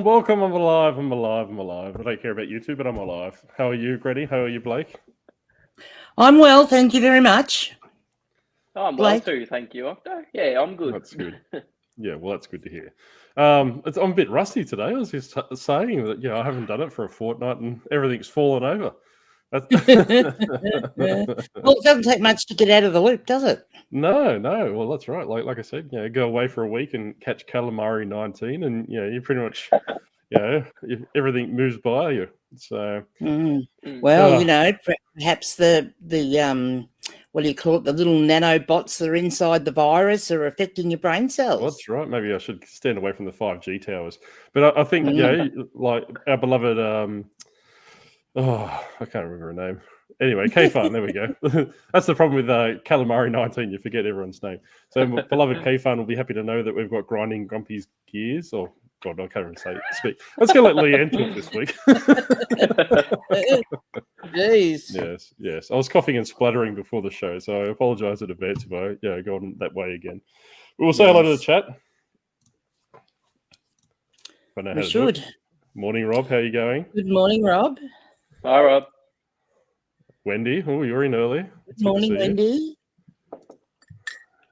welcome. I'm alive. I don't care about you two, but I'm alive. How are you, Granny? How are you, Blake? I'm well, thank you very much. I'm Blake? well too, thank you, Octo. Yeah, I'm good. That's good. Yeah, well, that's good to hear. I'm a bit rusty today. I was just saying that, I haven't done it for a fortnight and everything's fallen over. Well, it doesn't take much to get out of the loop, does it? No. Well, that's right. Like I said, go away for a week and catch calamari 19, and you pretty much, everything moves by you. So, well, perhaps the what do you call it? The little nanobots that are inside the virus are affecting your brain cells. Well, that's right. Maybe I should stand away from the 5G towers. But I think, like our beloved, I can't remember her name. Anyway, K-Farn, there we go. That's the problem with Calamari 19. You forget everyone's name. So beloved K-Farn will be happy to know that we've got grinding Grumpy's gears. Or, God, I can't even speak. Let's go let Leanne talk this week. Jeez. Yes. I was coughing and spluttering before the show, so I apologise in advance if I go on that way again. We'll say hello to the chat. We should. Morning, Rob. How are you going? Good morning, Rob. Hi, Rob. Wendy. Oh, you're in early. Good morning, Wendy.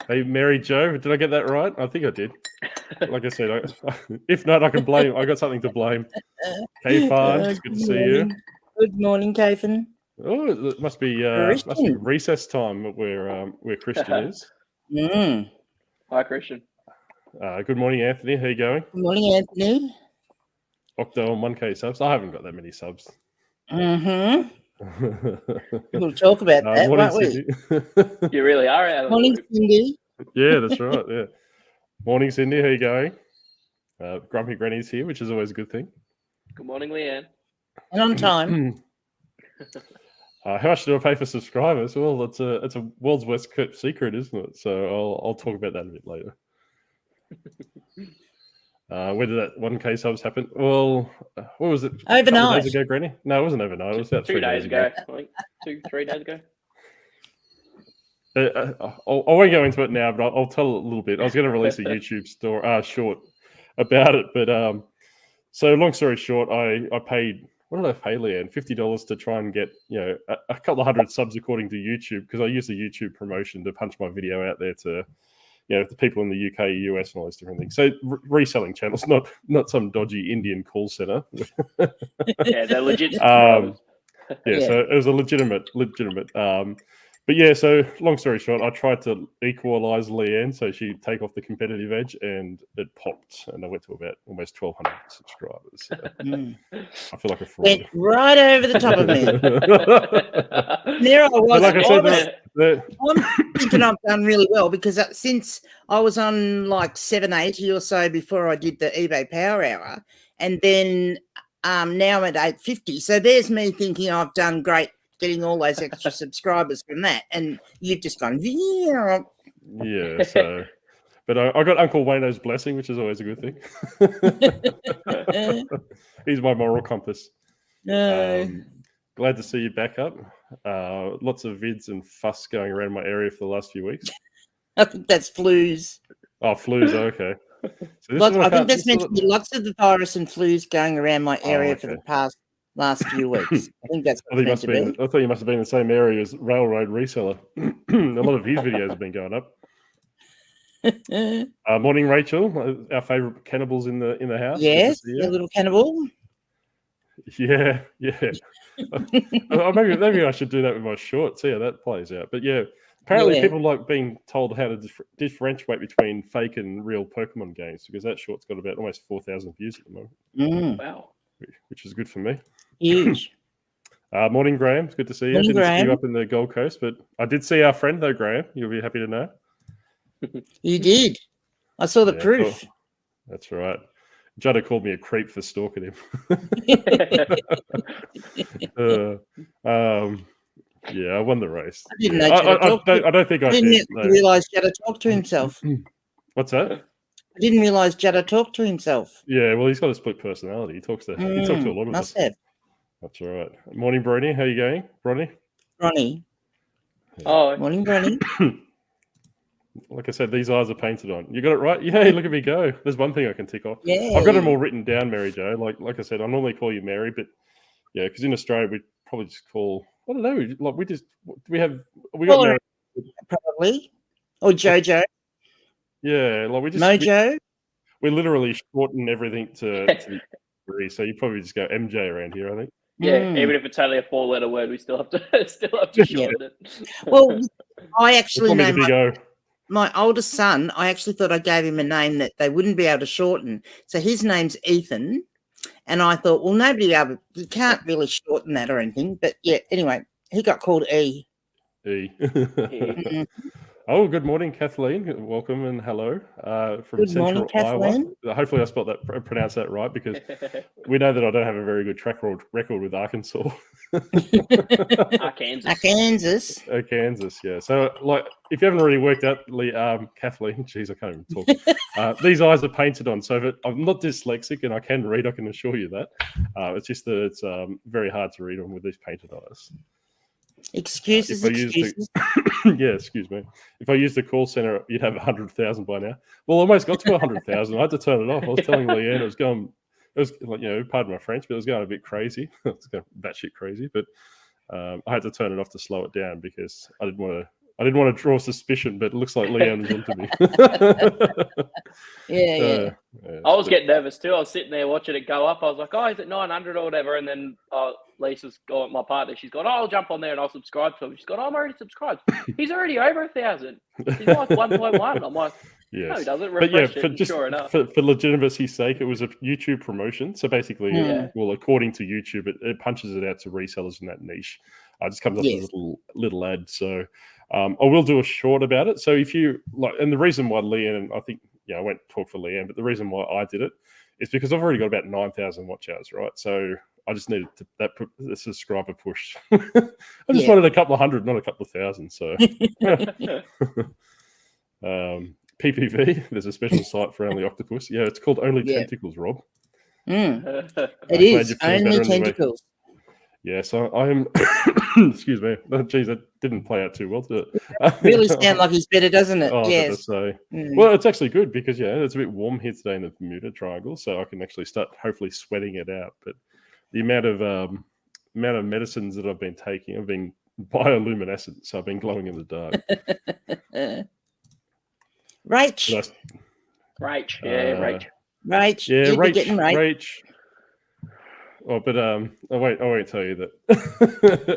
Hey, Mary Jo. Did I get that right? I think I did. Like I said, if not, I can blame. I got something to blame. K-Farn, it's good to see you. Good morning, Kathan. Oh, it must be recess time where Christian is. Hi, Christian. Good morning, Anthony. How you going? Good morning, Anthony. Octo on 1K subs. I haven't got that many subs. We'll talk about that, won't we? You really are out of morning, the loop. Cindy. Yeah, that's right. Yeah. Morning, Cindy. How you going? Grumpy Granny's here, which is always a good thing. Good morning, Leanne. And on time. How much do I pay for subscribers? Well, it's a world's worst kept secret, isn't it? So I'll talk about that a bit later. When did that 1K subs happen? Well, what was it? Overnight. Days ago, Granny? No, it wasn't overnight. It was about 2 days ago. I think 2-3 days ago. I won't go into it now, but I'll tell a little bit. I was going to release a YouTube short about it, but so long story short, I paid, what did I pay, Leanne? $50 to try and get a couple of hundred subs according to YouTube, because I use the YouTube promotion to punch my video out there to the people in the UK, US, and all those different things. So reselling channels, not some dodgy Indian call center. Yeah, they're legit. So it was a legitimate. But yeah, so long story short, I tried to equalize Leanne so she'd take off the competitive edge, and it popped, and I went to about almost 1,200 subscribers. So I feel like a fraud. Went right over the top of me. There I was. Like I said, I'm thinking I've done really well, because since I was on like 780 or so before I did the eBay Power Hour, and then now I'm at 850. So there's me thinking I've done great, getting all those extra subscribers from that, and you've just gone, yeah. So, but I got Uncle Wayno's blessing, which is always a good thing. He's my moral compass. Glad to see you back up. Lots of vids and fuss going around my area for the last few weeks. I think that's flus. Oh, flus, okay. So I think that's meant to be lots of the virus and flus going around my area for the last few weeks. I think that's what it's meant to be. I thought you must have been in the same area as Railroad Reseller. A lot of his videos have been going up. Morning, Rachel. Our favourite cannibals in the house. Yes, a little cannibal. Yeah. Maybe I should do that with my short. See how that plays out. But yeah, apparently people like being told how to differentiate between fake and real Pokemon games, because that short's got about almost 4,000 views at the moment. Wow. Which is good for me. Huge. Morning, Graham. It's good to see you. Morning, Didn't Graham. see you up in the Gold Coast, but I did see our friend, though, Graham. You'll be happy to know. You did. I saw the proof. Cool. That's right. Judder called me a creep for stalking him. I won the race. I didn't know I don't think I did. I didn't realise Judder talked to himself. What's that? I didn't realise Judder talked to himself. Yeah, well, he's got a split personality. He talks to a lot of us. Must have. That's all right. Morning, Bronny. How you going, Bronny? Ronnie. Oh, morning, Bronny. Like I said, these eyes are painted on. You got it right? Yay, look at me go. There's one thing I can tick off. Yeah. I've got them all written down, Mary Jo. Like I said, I normally call you Mary, but yeah, because in Australia, we probably just call, I don't know, like we got married. Probably. Or Jojo. Yeah, like Mojo. we literally shorten everything to the degree, so you probably just go MJ around here, I think. Yeah, even if it's only a 4-letter word, we still have to shorten it. Well, I actually Call me the know big O. my oldest son, I actually thought I gave him a name that they wouldn't be able to shorten. So his name's Ethan. And I thought, well, you can't really shorten that or anything. But yeah, anyway, he got called E. Oh, good morning, Kathleen. Welcome and hello from Good Central morning, Kathleen. Iowa. Hopefully, I pronounced that right, because we know that I don't have a very good track record with Arkansas. Kansas. Kansas, yeah. So, like, if you haven't already worked out, Kathleen, geez, I can't even talk. These eyes are painted on, so I'm not dyslexic and I can read. I can assure you that. It's just that it's very hard to read them with these painted eyes. Excuses. Yeah, excuse me. If I used the call center, you'd have 100,000 by now. Well, I almost got to 100,000. I had to turn it off. I was telling Leanne it was like, pardon my French, but it was going a bit crazy. It was going batshit crazy, but I had to turn it off to slow it down because I didn't want to draw suspicion, but it looks like Leanne was onto me. Yeah. I was getting nervous too. I was sitting there watching it go up. I was like, oh, is it 900 or whatever? And then Lisa's gone, my partner, she's gone, oh, I'll jump on there and I'll subscribe to him. She's gone, oh, I'm already subscribed. He's already over 1,000. He's like 1.1. I'm like, yes. No, he doesn't. But yeah, sure enough. For legitimacy's sake, it was a YouTube promotion. So basically, well, according to YouTube, it punches it out to resellers in that niche. It just comes up as a little ad. So I will do a short about it. So if you like, and the reason why Leanne, I think, I won't talk for Leanne, but the reason why I did it is because I've already got about 9,000 watch hours, right? So I just needed the subscriber push. I just wanted a couple of hundred, not a couple of thousand. So PPV, there's a special site for Only Octopus. Yeah, it's called Only Tentacles, Rob. It is Only Tentacles. Yeah, so I am. Excuse me. Geez, that didn't play out too well, did it? Really sound like he's better, doesn't it? Oh, yes. Well, it's actually good because it's a bit warm here today in the Bermuda Triangle, so I can actually start hopefully sweating it out. But the amount of medicines that I've been taking, I've been bioluminescent, so I've been glowing in the dark. Rach. Rach. Yeah, Rach. Oh, but I won't tell you that.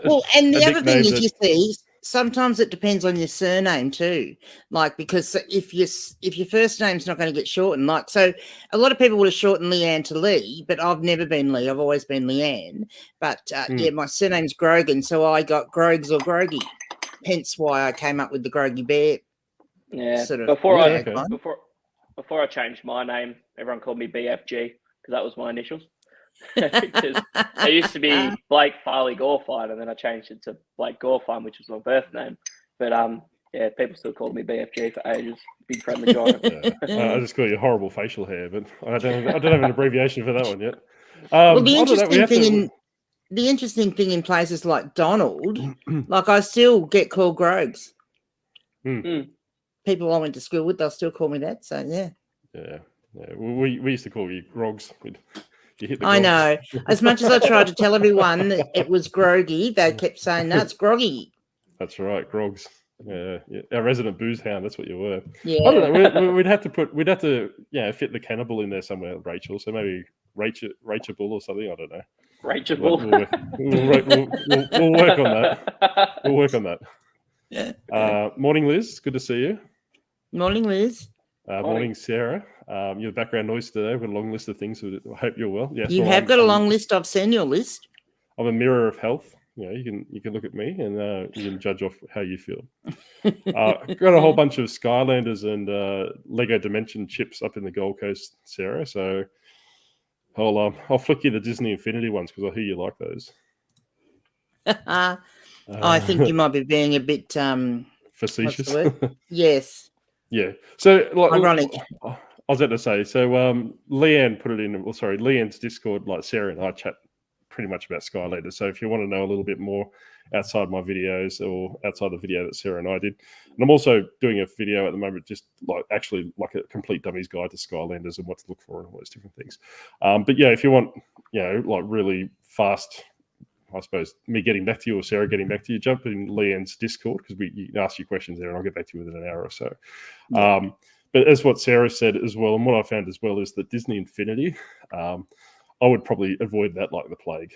Well, and the other thing is, you see, sometimes it depends on your surname too. Like, because if your first name's not going to get shortened, like, so a lot of people would have shortened Leanne to Lee, but I've never been Lee. I've always been Leanne. But my surname's Grogan, so I got Grogs or Grogy. Hence why I came up with the Grogy Bear. Yeah. Sort of before I changed my name, everyone called me BFG because that was my initials. Because I used to be Blake Farley Gorfine, and then I changed it to Blake Gorfine, which was my birth name. But people still called me BFG for ages. Big friendly giant. I just got your horrible facial hair, but I don't have an abbreviation for that one yet. Well, the interesting thing in places like Donald, like I still get called Grogs. People I went to school with, they'll still call me that. So yeah. We used to call you Grogs. I know. As much as I tried to tell everyone that it was groggy, they kept saying, no, it's groggy. That's right, Grogs. Yeah. Our resident booze hound, that's what you were. Yeah. I don't know. We'd have to fit the cannibal in there somewhere, Rachel. So maybe Rachel Bull or something. I don't know. Rachel Bull. We'll work on that. We'll work on that. Yeah. Morning, Liz. Good to see you. Morning, Liz. Morning, Sarah. Your background noise today. We've got a long list of things. I hope you're well. Yes, you have got a long list. I've seen your list. I'm a mirror of health. You can look at me and you can judge off how you feel. Got a whole bunch of Skylanders and Lego Dimension chips up in the Gold Coast, Sarah. So I'll flick you the Disney Infinity ones because I hear you like those. I think you might be being a bit facetious. Yes. Yeah. So ironic. I was about to say. So Leanne put it in. Well, sorry, Leanne's Discord. Like Sarah and I chat pretty much about Skylanders. So if you want to know a little bit more outside my videos or outside the video that Sarah and I did, and I'm also doing a video at the moment, just like actually like a complete dummies guide to Skylanders and what to look for and all those different things. But yeah, if you want, like really fast, I suppose, me getting back to you or Sarah getting back to you, jump in Leanne's Discord, because you can ask your questions there and I'll get back to you within an hour or so. Yeah. But as what Sarah said as well, and what I found as well, is that Disney Infinity, I would probably avoid that like the plague.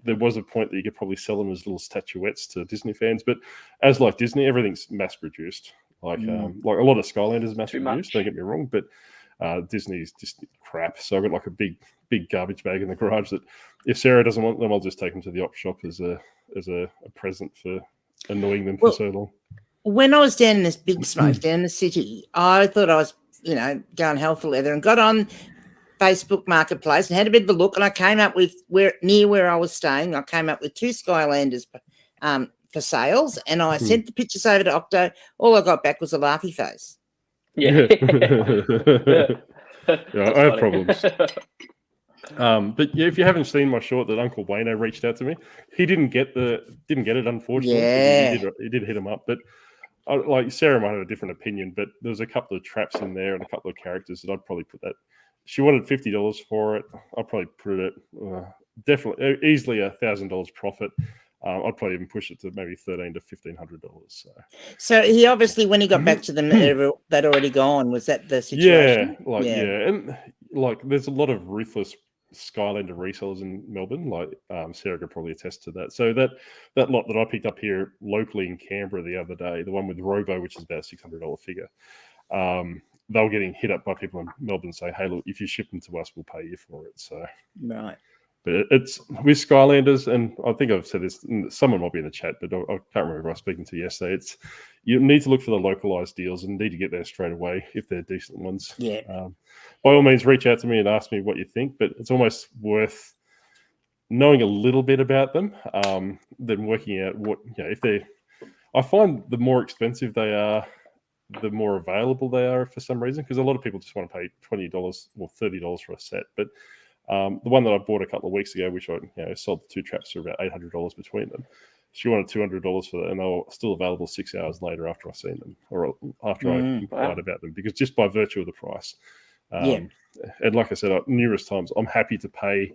There was a point that you could probably sell them as little statuettes to Disney fans, but as like Disney, everything's mass produced. Like a lot of Skylanders mass produced, don't get me wrong, but Disney's just crap. So I've got like a big garbage bag in the garage that if Sarah doesn't want them, I'll just take them to the op shop as a present for annoying them for so long. When I was down in this big smoke down in the city, I thought I was, going hell for leather, and got on Facebook Marketplace and had a bit of a look, and I came up with near where I was staying, I came up with 2 Skylanders for sales, and I sent the pictures over to Octo. All I got back was a laughy face. Yeah. I have problems. But yeah, if you haven't seen my short that Uncle Wayno reached out to me, he didn't get it, unfortunately. Yeah. He did hit him up, but like Sarah might have a different opinion, but there was a couple of traps in there and a couple of characters that I'd probably put that. She wanted $50 for it. I'd probably put it definitely easily $1,000 profit. I'd probably even push it to maybe $1,300 to $1,500. So he obviously, when he got back to them, they'd already gone. Was that the situation? Yeah, and like there's a lot of ruthless Skylander resellers in Melbourne. Like Sarah could probably attest to that. So that lot that I picked up here locally in Canberra the other day, the one with Robo, which is about $600 figure, they were getting hit up by people in Melbourne saying, "Hey, look, if you ship them to us, we'll pay you for it." So right. But it's with Skylanders, and I think I've said this, someone might be in the chat, but I can't remember who I was speaking to yesterday. You need to look for the localized deals and need to get there straight away if they're decent ones. Yeah. By all means, reach out to me and ask me what you think, but it's almost worth knowing a little bit about them than working out what, if they're. I find the more expensive they are, the more available they are for some reason, because a lot of people just want to pay $20 or $30 for a set, but the one that I bought a couple of weeks ago, which I sold the 2 traps for about $800 between them, she wanted $200 for that, and they were still available 6 hours later after I seen them or after I inquired about them, because just by virtue of the price. And like I said, numerous times, I'm happy to pay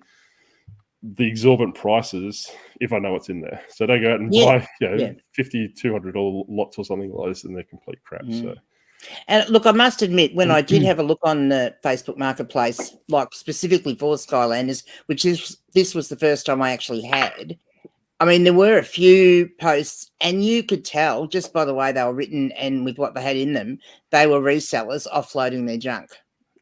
the exorbitant prices if I know what's in there. So don't go out and buy $50, $200 lots or something like this, and they're complete crap. So. And look, I must admit, when I did have a look on the Facebook Marketplace, like specifically for Skylanders, this was the first time I actually had. I mean, there were a few posts, and you could tell just by the way they were written and with what they had in them, they were resellers offloading their junk.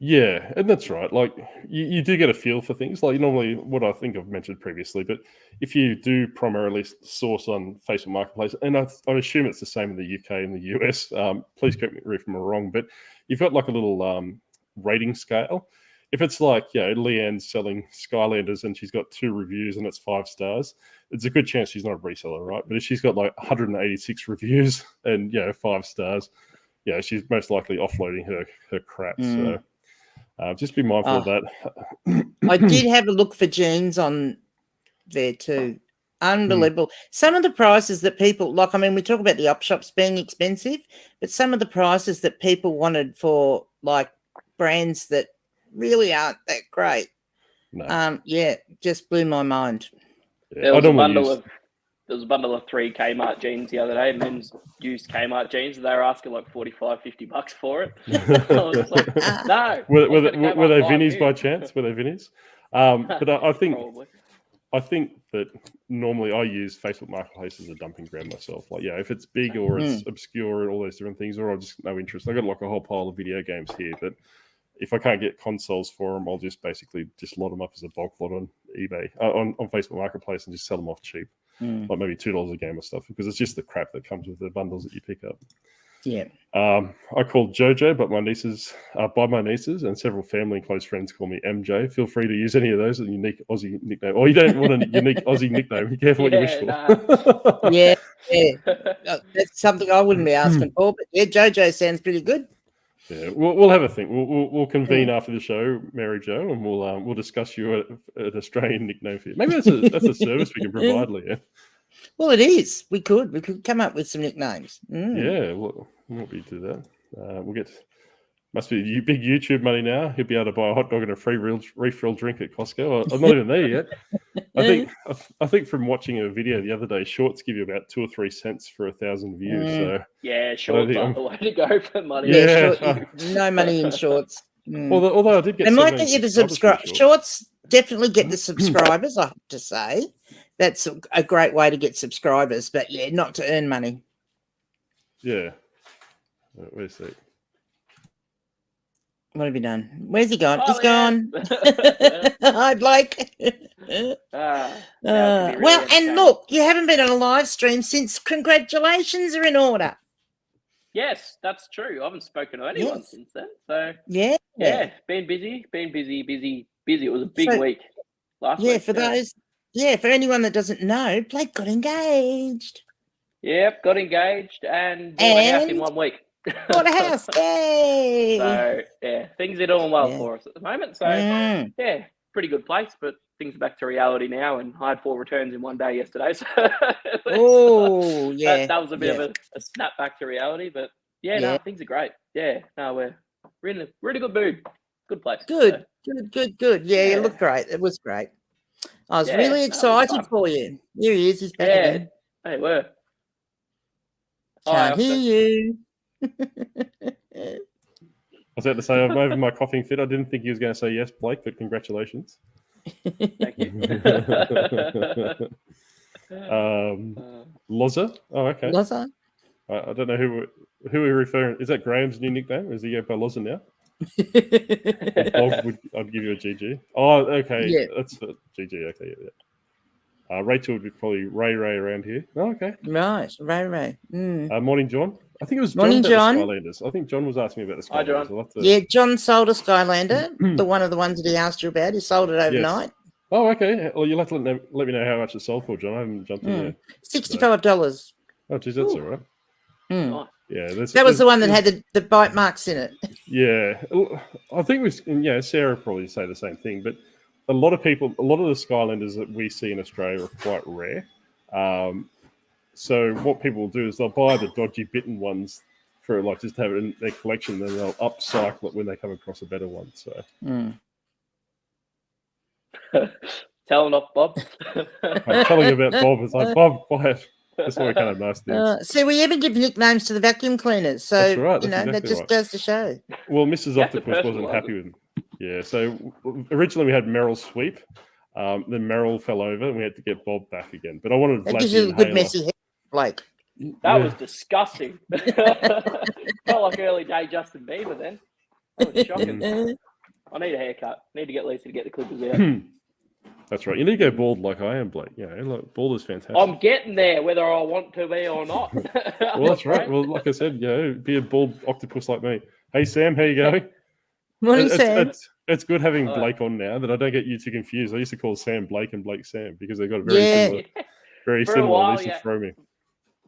Yeah, and that's right. Like you do get a feel for things. Like normally, what I think I've mentioned previously, but if you do primarily source on Facebook Marketplace, and I assume it's the same in the UK and the US. Please correct me if I'm wrong, but you've got like a little rating scale. If it's like Leanne's selling Skylanders and she's got 2 reviews and it's 5 stars, it's a good chance she's not a reseller, right? But if she's got like 186 reviews and 5 stars, she's most likely offloading her crap. So. Just be mindful of that. I did have a look for jeans on there too. Unbelievable. Some of the prices that people like, I mean, we talk about the op shops being expensive, but some of the prices that people wanted for like brands that really aren't that great. No. Just blew my mind. Yeah, there was a bundle of 3 Kmart jeans the other day, men's used Kmart jeans, and they were asking like $45-$50 for it. I was like, no. Were they Vinnies by chance? Were they Vinnies? But I think probably. I think that normally I use Facebook Marketplace as a dumping ground myself. Like, if it's big or it's obscure and all those different things, or I've just no interest. I've got like a whole pile of video games here, but if I can't get consoles for them, I'll just basically lot them up as a bulk lot on eBay, on Facebook Marketplace, and just sell them off cheap. Like maybe $2 a game or stuff, because it's just the crap that comes with the bundles that you pick up. Yeah. I called Jojo, but my nieces, and several family and close friends call me MJ. Feel free to use any of those, a unique Aussie nickname. Or you don't want a unique Aussie nickname. Be careful what you wish for. Yeah. That's something I wouldn't be asking for, but Jojo sounds pretty good. Yeah, we'll have a think. We'll convene after the show, Mary Jo, and we'll discuss you an Australian nickname for you. Maybe that's a service we can provide, Leah. Well, it is. We could come up with some nicknames. Yeah, we'll be do that. We'll get. Must be big YouTube money now. He'll be able to buy a hot dog and a free refill drink at Costco. I'm not even there yet. I think from watching a video the other day, shorts give you about 2 or 3 cents for 1,000 views. So yeah, shorts are the way to go for money. Yeah, no money in shorts. Although I did get. They might get you to subscribe. Shorts definitely get the subscribers. I have to say, that's a great way to get subscribers. But yeah, not to earn money. Yeah. Where's he? What have you done? Where's he gone? He's gone. Hi, Blake. Well, and look, you haven't been on a live stream since. Congratulations are in order. Yes, that's true. I haven't spoken to anyone since then. So yeah, been busy. It was a big week last week. For anyone that doesn't know, Blake got engaged. Yep, got engaged and bought a house in 1 week. Bought a house, yay! So yeah, things are doing well for us at the moment. So yeah, pretty good place, but things are back to reality now. And I had 4 returns in 1 day yesterday. So that was a bit of a snap back to reality. But no, things are great. Yeah, no, we're in a really good mood. Good place. Good. Yeah, you look great. It was great. I was really excited for you. Here he is. He's back again. Hey, were. Can't hear you. I was about to say, I'm over my coughing fit. I didn't think he was going to say yes, Blake, but congratulations. Thank you. Loza? Oh, okay. Loza? I don't know who we're referring. Is that Graham's new nickname? Or is he go by Loza now? I'd give you a GG. Oh, okay. Yeah. That's a GG. Okay, yeah. Rachel would be probably Ray around here. Oh, okay. Right, Ray. Morning, John. I think it was Morning, John. Skylanders. I think John was asking me about the Skylanders. Hi, John. Yeah, John sold a Skylander. one of the ones that he asked you about. He sold it overnight. Yes. Oh, okay. Well, you'll have to let me know how much it sold for, John. I haven't jumped in there. $65. Oh, geez, that's all right. Yeah, that was the one that had the bite marks in it. Yeah, I think Sarah probably say the same thing, but a lot of the Skylanders that we see in Australia are quite rare. So what people will do is they'll buy the dodgy bitten ones for just to have it in their collection, then they'll upcycle it when they come across a better one. So telling off Bob. I'm telling you about Bob. It's like, Bob, quiet. That's why we kind of nice things. So we even give nicknames to the vacuum cleaners. So that's right. That just goes to show. Well, Mrs. Octopus wasn't happy with him. Yeah. So originally we had Merrill sweep. Then Merrill fell over, and we had to get Bob back again. But I wanted that gives you a good messy hair, Blake. That was disgusting. Felt like early day Justin Bieber then. That was shocking. I need a haircut. Need to get Lisa to get the clippers out. That's right. You need to go bald like I am, Blake. Look, bald is fantastic. I'm getting there, whether I want to be or not. Well, that's right. Well, like I said, be a bald octopus like me. Hey, Sam, how you going? Morning, Sam. It's good having Blake on now that I don't get you too confused. I used to call Sam Blake and Blake Sam because they've got very similar. They used to throw me.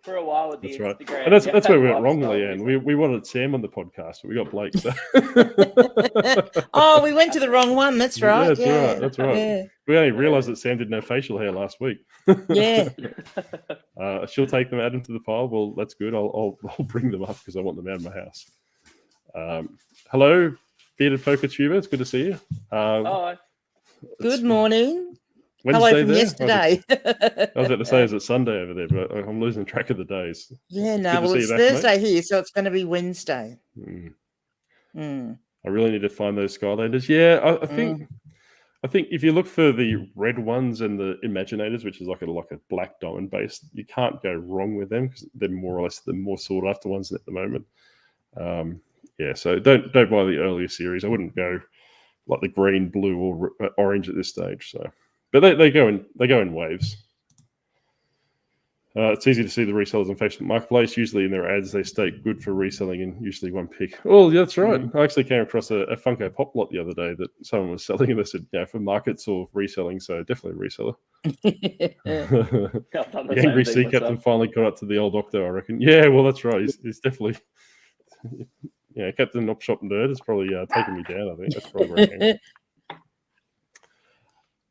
For a while with the Instagram. Right. And that's where we went wrong, Leanne. We wanted Sam on the podcast, but we got Blake. So. We went to the wrong one. That's right. That's right. Yeah. We only realised that Sam didn't have facial hair last week. Yeah. She'll take them, add them to the pile. Well, that's good. I'll bring them up because I want them out of my house. Hello, bearded poker tuber. It's good to see you. Good morning. Wednesday hello from yesterday. I was about to say, is it Sunday over there? But I'm losing track of the days. Yeah, no. Well, it's Thursday here, so it's going to be Wednesday. I really need to find those Skylanders. Yeah, I think if you look for the red ones and the Imaginators, which is like a black diamond base, you can't go wrong with them because they're more or less the more sought after ones at the moment. So don't buy the earlier series. I wouldn't go like the green, blue, or orange at this stage. So. But they go in waves. It's easy to see the resellers on Facebook Marketplace. Usually in their ads, they state good for reselling and usually one pick. Oh, yeah, that's right. I actually came across a Funko Pop lot the other day that someone was selling, and they said, for markets or reselling, so definitely a reseller. The angry sea captain finally got up to the old Octo, I reckon. Yeah, well, that's right. He's definitely Captain Op Shop Nerd has probably taken me down. I think that's probably where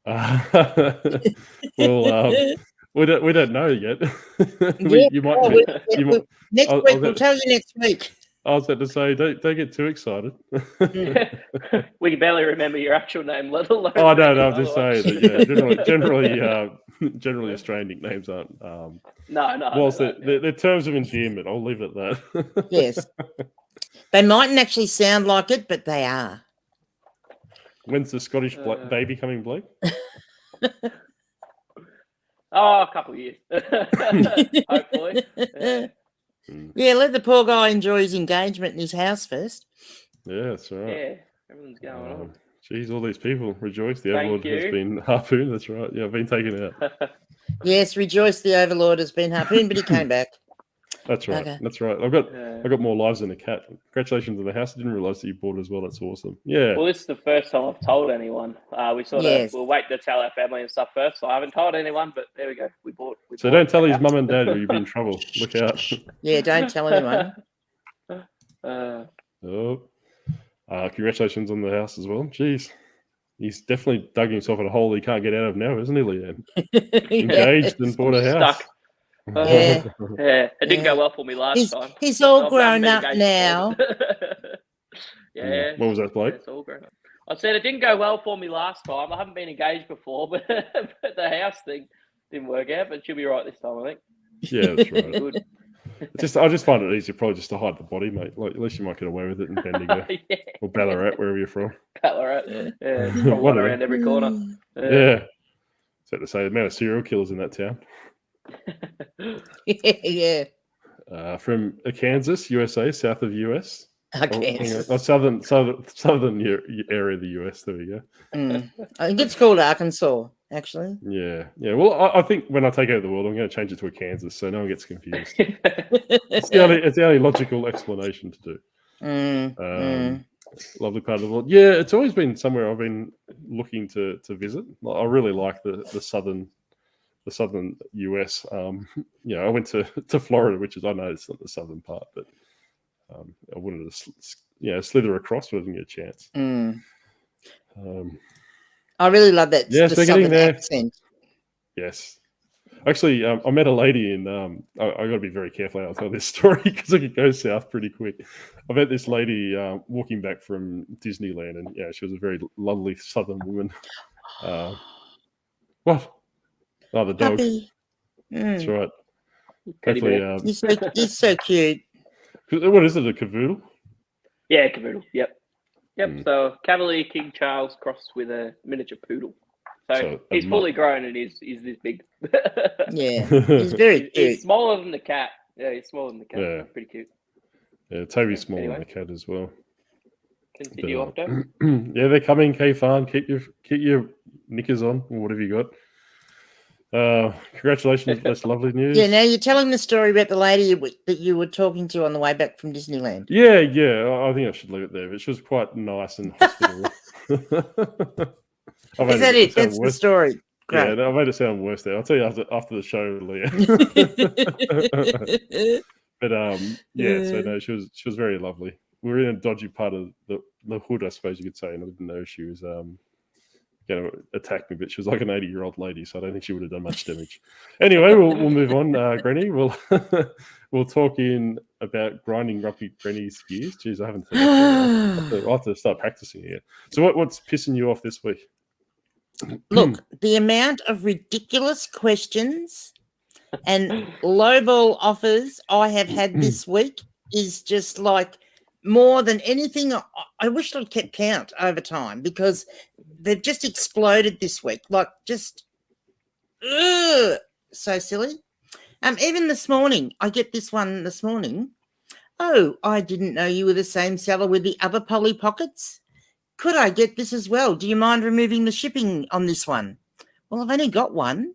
I am. Well, we don't know yet. You might. Next week, we'll tell you next week. I was about to say, don't get too excited. We can barely remember your actual name, let alone. Oh no, I'm just saying that. Generally, Australian nicknames aren't. No. Whilst they're terms of endearment, I'll leave it at that. Yes, they mightn't actually sound like it, but they are. When's the Scottish baby coming, Blake? A couple of years, hopefully. Yeah, let the poor guy enjoy his engagement in his house first. Yeah, that's right. Yeah, everything's going on. Geez, all these people rejoice. The Overlord has been harpooned. That's right. Yeah, I've been taken out. Yes, rejoice. The Overlord has been harpooned, but he came back. That's right. Okay. That's right. I've got more lives than a cat. Congratulations on the house. I didn't realise that you bought it as well. That's awesome. Yeah. Well, this is the first time I've told anyone. We'll wait to tell our family and stuff first. So I haven't told anyone, but there we go. We bought don't tell his mum and dad, or you'll be in trouble. Look out. Yeah, don't tell anyone. Congratulations on the house as well. Jeez. He's definitely dug himself in a hole he can't get out of now, isn't he, Leanne? Engaged and bought a house. Stuck. Yeah. It didn't go well for me last time. He's all grown up now. Yeah. What was that, Blake? It's all grown up. I said it didn't go well for me last time. I haven't been engaged before, but the house thing didn't work out. But she'll be right this time, I think. Yeah, that's right. Good. I just find it easier, probably just to hide the body, mate. Like, at least you might get away with it in Bendigo or Ballarat, wherever you're from. Ballarat, yeah. One around every corner. Yeah. So to say, the amount of serial killers in that town. Yeah. From Kansas, USA, south of US. Kansas. Southern area of the US. There we go. I think it's called Arkansas, actually. Yeah. Well, I think when I take over the world, I'm going to change it to a Kansas, so no one gets confused. It's the only logical explanation to do. Lovely part of the world. Yeah, it's always been somewhere I've been looking to visit. I really like the southern US. I went to Florida, which is, I know it's not the southern part, but I wanted to slither across, but I didn't get a chance. I really love that. Yes, they're getting there. Accent. Yes. Actually, I met a lady in. I got to be very careful how I tell this story because it could go south pretty quick. I met this lady walking back from Disneyland, and she was a very lovely Southern woman. What? Oh, the dog. That's right. Hopefully, he's so cute. What is it? A cavoodle? Yeah, cavoodle. Yep. So Cavalier King Charles crossed with a miniature poodle. So he's fully grown and he's this big. Yeah, he's very cute. He's smaller than the cat. Yeah, he's smaller than the cat. Yeah. Pretty cute. Yeah, Toby's smaller than the cat as well. Continue, Octo. Yeah, they're coming, K-Farn. Keep your knickers on, or whatever you got. Congratulations, that's lovely news. Yeah, now you're telling the story about the lady that you were talking to on the way back from Disneyland. Yeah, I think I should leave it there, but she was quite nice and hospitable. Is that it? That's the story. Great. Yeah, I made it sound worse there. I'll tell you after the show, Leah. But so no, she was very lovely. We were in a dodgy part of the hood, I suppose you could say, and I didn't know she was going to attack me, but she was like an 80-year-old lady, so I don't think she would have done much damage. Anyway, we'll move on, Granny. We'll talk about grinding Grumpy Granny's gears. Jeez, I haven't said that. I'll have to start practicing here. So what's pissing you off this week? Look, the amount of ridiculous questions and lowball offers I have had this week is just like more than anything. I wish I'd kept count over time because they've just exploded this week. Like just so silly. Even this morning, I get this one this morning. Oh, I didn't know you were the same seller with the other Polly Pockets. Could I get this as well? Do you mind removing the shipping on this one? Well, I've only got one.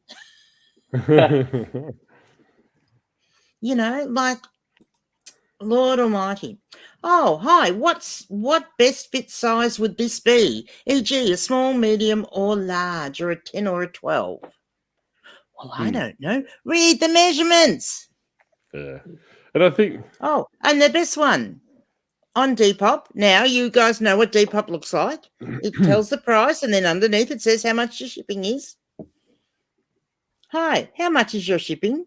Like, Lord Almighty. Oh, hi. What best fit size would this be? E.g., a small, medium, or large, or a 10 or a 12? Well, I don't know. Read the measurements. Yeah. And I think... Oh, and the best one. on Depop. Now you guys know what Depop looks like. It tells the price, and then underneath it says how much your shipping is. Hi, how much is your shipping?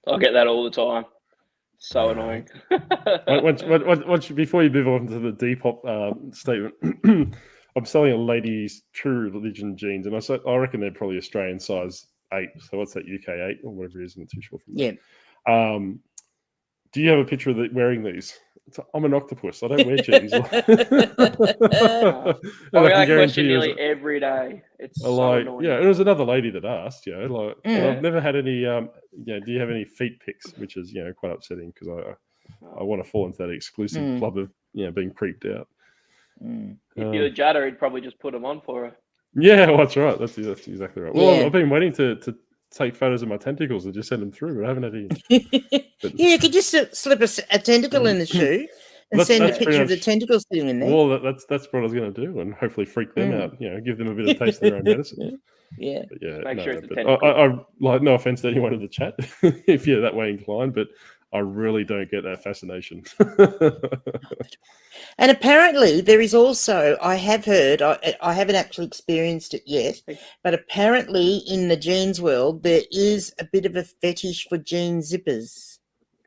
I get that all the time. So annoying. Before you move on to the Depop statement, I'm selling a lady's True Religion jeans, and I reckon they're probably Australian size 8. So what's that, UK 8 or whatever it is? I'm not too sure from that. Yeah. Do you have a picture of wearing these? I'm an octopus. I don't wear jeans. I get that question nearly every day. It's so annoying. Yeah, it was another lady that asked. I've never had any. Do you have any feet pics? Which is quite upsetting because I want to fall into that exclusive club of being creeped out. If you're Jada, he'd probably just put them on for her. Yeah, well, that's right. That's exactly right. Well, Yeah. I've been waiting to take photos of my tentacles and just send them through, but I haven't had any. Yeah, you could just slip a tentacle in the shoe and send a picture of the tentacle still in there. Well, that's what I was going to do, and hopefully freak them out. Give them a bit of taste of their own medicine. Yeah. But yeah. Make sure it's a but tentacle. I like, no offense to anyone in the chat if you're that way inclined, but I really don't get that fascination. And apparently there is also, I have heard, I haven't actually experienced it yet, but apparently in the jeans world, there is a bit of a fetish for jean zippers.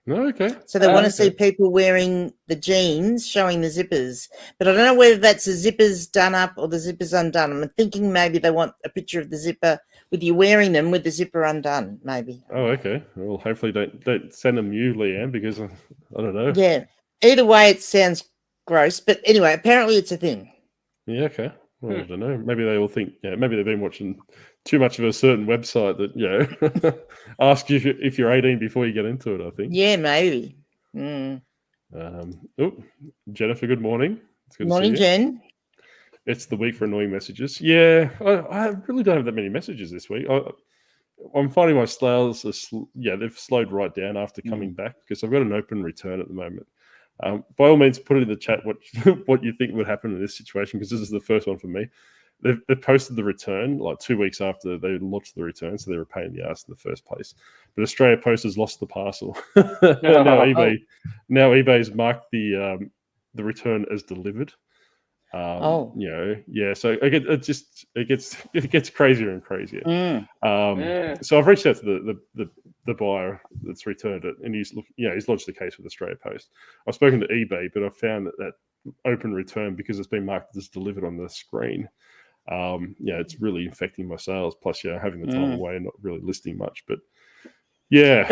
No, okay. So they want to see people wearing the jeans, showing the zippers. But I don't know whether that's the zippers done up or the zippers undone. I'm thinking maybe they want a picture of the zipper with you wearing them with the zipper undone, maybe. Oh, okay. Well, hopefully don't send them you, Leanne, because I don't know. Yeah. Either way, it sounds gross. But anyway, apparently it's a thing. Yeah, okay. Well, I don't know. Maybe they all think, maybe they've been watching too much of a certain website that, asks you if you're 18 before you get into it, I think. Yeah, maybe. Jennifer, good morning. It's good Morning, to see you. Jen. It's the week for annoying messages. Yeah, I really don't have that many messages this week. I'm finding my sales they've slowed right down after coming back because I've got an open return at the moment. By all means, put it in the chat what you think would happen in this situation, because this is the first one for me. They've posted the return like 2 weeks after they launched the return, so they were a pain in the ass in the first place. But Australia Post has lost the parcel. Now eBay's marked the return as delivered. So it gets crazier and crazier. So I've reached out to the buyer that's returned it, and he's lodged the case with Australia Post. I've spoken to eBay, but I've found that open return, because it's been marked as delivered on the screen, it's really affecting my sales. Plus, having the time away and not really listing much. But I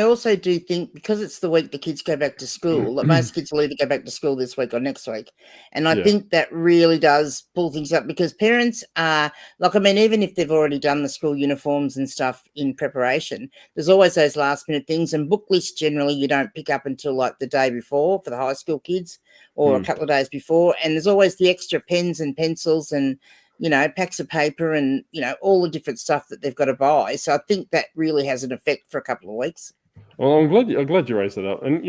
also do think, because it's the week the kids go back to school, that most kids will either go back to school this week or next week. And I think that really does pull things up, because parents are, even if they've already done the school uniforms and stuff in preparation, there's always those last minute things. And book lists generally you don't pick up until like the day before for the high school kids, or a couple of days before. And there's always the extra pens and pencils and packs of paper and, all the different stuff that they've got to buy. So I think that really has an effect for a couple of weeks. Well, I'm glad you raised that up. And,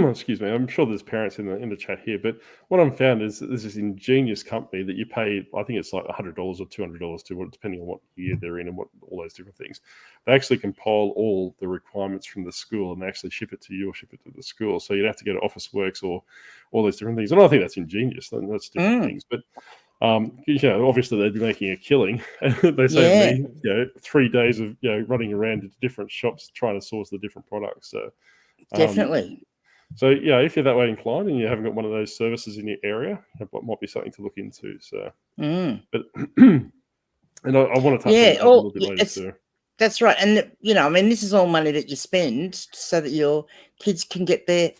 excuse me, I'm sure there's parents in the chat here, but what I've found is that there's this ingenious company that you pay, I think it's like $100 or $200 to, depending on what year they're in and what all those different things. They actually compile all the requirements from the school and they actually ship it to you or ship it to the school. So you'd have to go to Officeworks or all those different things. And I think that's ingenious. That's different things. But obviously they'd be making a killing. They say to me, 3 days of running around to different shops trying to source the different products. So definitely. So if you're that way inclined and you haven't got one of those services in your area, it might be something to look into. So, but and I want to touch on that a little bit later too. That's right, and this is all money that you spend so that your kids can get their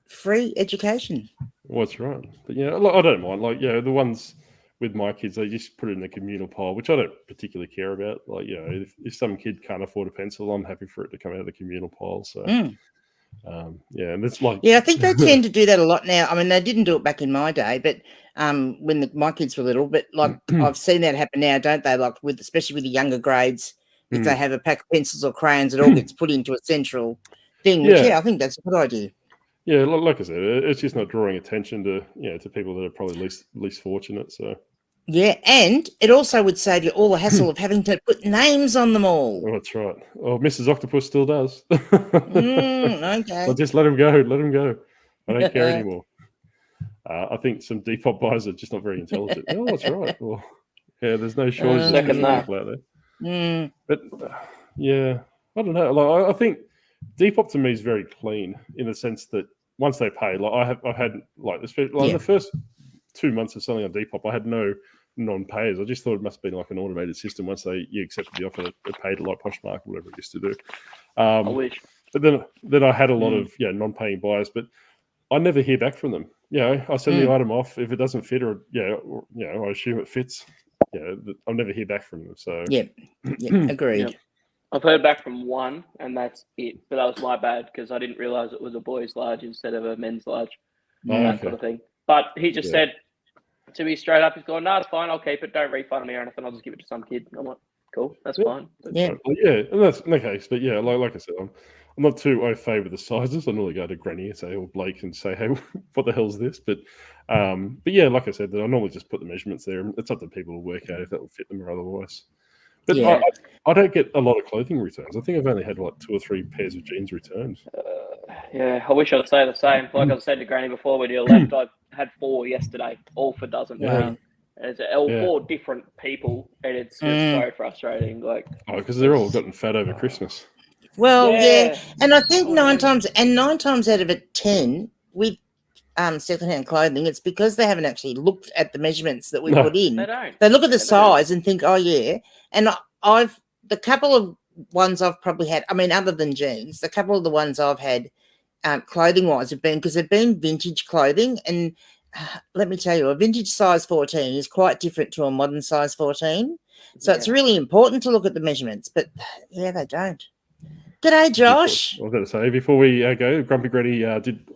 free education. Well, that's right. But I don't mind. The ones with my kids, they just put it in the communal pile, which I don't particularly care about. If some kid can't afford a pencil, I'm happy for it to come out of the communal pile. So, and it's I think they tend to do that a lot now. I mean, they didn't do it back in my day, but when my kids were little, but I've seen that happen now, don't they? Especially with the younger grades, if they have a pack of pencils or crayons, it all gets put into a central thing. Which, I think that's a good idea. Yeah, like I said, it's just not drawing attention to to people that are probably least fortunate. So Yeah, and it also would save you all the hassle of having to put names on them all. Oh, that's right. Oh, Mrs. Octopus still does. Okay. Well, just let him go. Let him go. I don't care anymore. I think some Depop buyers are just not very intelligent. Oh, that's right. Well, yeah, there's no shortage of Second that. people out there. But yeah, I don't know. Like, I think Depop to me is very clean in the sense that once they pay, like I've had like, especially like in the first 2 months of selling on Depop, I had no non-payers. I just thought it must be like an automated system. Once you accepted the offer, it paid like Poshmark, whatever it used to do. I wish. But then I had a lot of non-paying buyers, but I never hear back from them. I send the item off. If it doesn't fit, or I assume it fits. I'll never hear back from them. So agreed. Yep. I've heard back from one, and that's it. But that was my bad because I didn't realize it was a boys' large instead of a men's large, that sort of thing. But he just said, to be straight up, he's going, "No, it's fine. I'll keep it. Don't refund me or anything. I'll just give it to some kid." I'm like, "Cool, that's fine." Yeah, and that's in the case. But like I said, I'm not too au fait with the sizes. I normally go to Granny and say, or Blake and say, "Hey, what the hell's this?" But yeah, like I said, I normally just put the measurements there. It's up to people to work out if that will fit them or otherwise. But I don't get a lot of clothing returns. I think I've only had like 2 or 3 pairs of jeans returned. Yeah, I wish I'd say the same. Like I said to Granny before when you left, I had 4 yesterday, all for doesn't pay. And it's all 4 different people, and it's just so frustrating. Like, because they're all gotten fat over Christmas. Well, and I think 9 times out of 10 with secondhand clothing, it's because they haven't actually looked at the measurements that we put in. They don't. They look at the size and think, "Oh yeah." And the couple of ones I've probably had, I mean, other than jeans, the couple of the ones I've had clothing wise have been because they've been vintage clothing, and let me tell you, a vintage size 14 is quite different to a modern size 14. So it's really important to look at the measurements, but they don't. G'day, Josh. I was going to say, before we go, Grumpy Granny did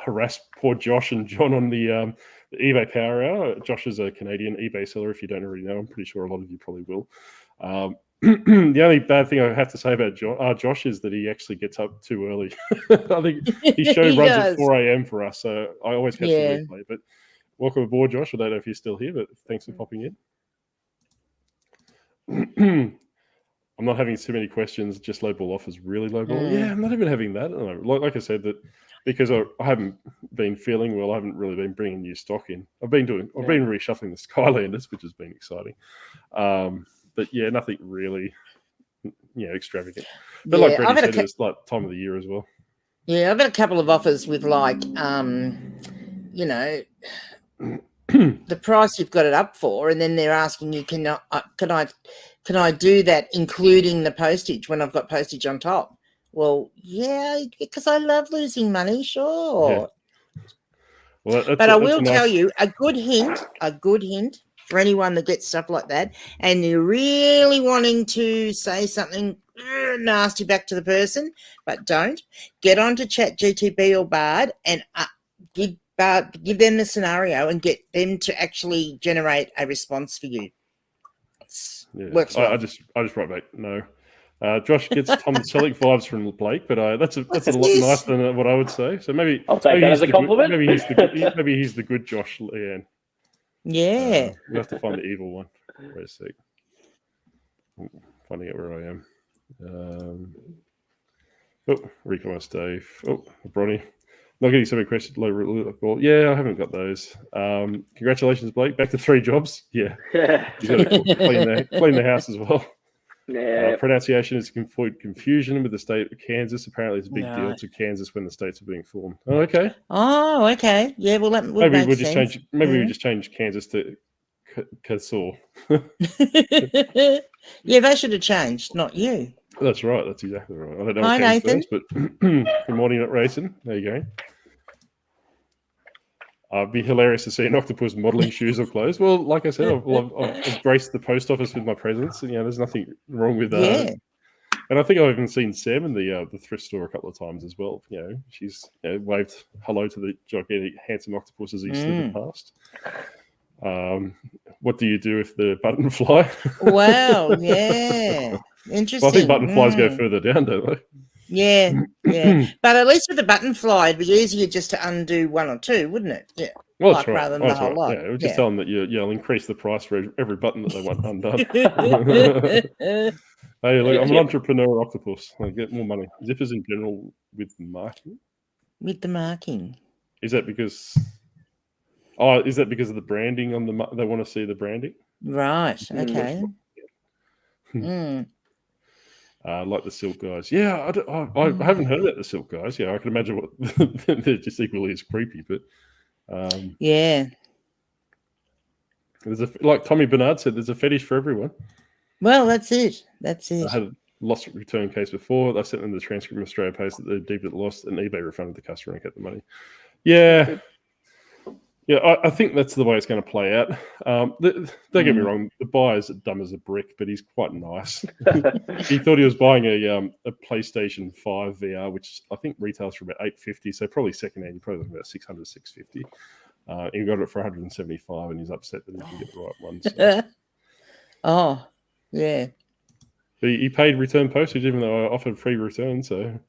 harass poor Josh and John on the eBay Power Hour. Josh is a Canadian eBay seller, if you don't already know. I'm pretty sure a lot of you probably will. The only bad thing I have to say about Josh is that he actually gets up too early. I think his show runs at 4 a.m. for us, so I always catch the replay. But welcome aboard, Josh. I don't know if you're still here, but thanks for popping in. I'm not having too many questions. Just low ball offers, really low ball. Yeah, I'm not even having that. I don't know. Like I said, that because I haven't been feeling well, I haven't really been bringing new stock in. I've been reshuffling the Skylanders, which has been exciting. But yeah, nothing really, extravagant. But like Brady said, it's like time of the year as well. Yeah, I've had a couple of offers with like, the price you've got it up for, and then they're asking you, can I do that including the postage when I've got postage on top? Well, yeah, because I love losing money, sure. Yeah. Well, but I will tell you a good hint for anyone that gets stuff like that, and you're really wanting to say something nasty back to the person, but don't, get onto ChatGTP or Bard and give them the scenario and get them to actually generate a response for you. Works well. I just write back no. Josh gets Tom Selleck vibes from Blake, but that's a lot nicer than what I would say. So maybe I'll take that as a compliment. Maybe he's the good Josh, Leanne. Yeah. We have to find the evil one. Wait a sec. Finding out where I am. Recommerce Dave. Bronny. Not getting so many questions. Well, yeah, I haven't got those. Congratulations, Blake. Back to 3 jobs. Yeah. You've got to clean the house as well. Yeah. Pronunciation is confusion with the state of Kansas. Apparently, it's a big deal to Kansas when the states are being formed. Oh, okay. Oh, okay. Yeah, well, that would make sense. Maybe we just change Kansas to Kansas. Yeah, they should have changed, not you. That's right. That's exactly right. I don't know what Nathan. First, but good morning, not racing. There you go. It'd be hilarious to see an octopus modelling shoes or clothes. Well, like I said, I've graced the post office with my presence, and there's nothing wrong with that. Yeah. And I think I've even seen Sam in the thrift store a couple of times as well. She's waved hello to the gigantic, handsome octopus as he slid past. What do you do if the button fly? Wow, yeah. Interesting. Well, I think button flies go further down, don't they? Yeah. But at least with the button fly, it'd be easier just to undo 1 or 2, wouldn't it? Yeah. Well, like, that's right. rather than the That's whole right. lot. Yeah, we'll just tell them that you'll increase the price for every button that they want undone. Hey, look, I'm an entrepreneur octopus. I get more money. Zippers in general with marking. With the marking. Is that because? Oh, is that because of the branding on the? They want to see the branding. Right. Okay. Like the silk guys. Yeah, I haven't heard about the silk guys. Yeah, I can imagine what they're just equally as creepy. But yeah. There's like Tommy Bernard said, there's a fetish for everyone. Well, that's it. That's it. I had a lost return case before. I sent them the transcript in Australia Post that they deemed it lost, and eBay refunded the customer and kept the money. Yeah. Yeah, I think that's the way it's going to play out. Don't get me wrong, the buyer's dumb as a brick, but he's quite nice. He thought he was buying a PlayStation 5 VR, which I think retails for about $850, so probably secondhand, you're probably looking about $600, $650. He got it for $175, and he's upset that he didn't get the right one. So. Oh, yeah. But he paid return postage, even though I offered free return, so...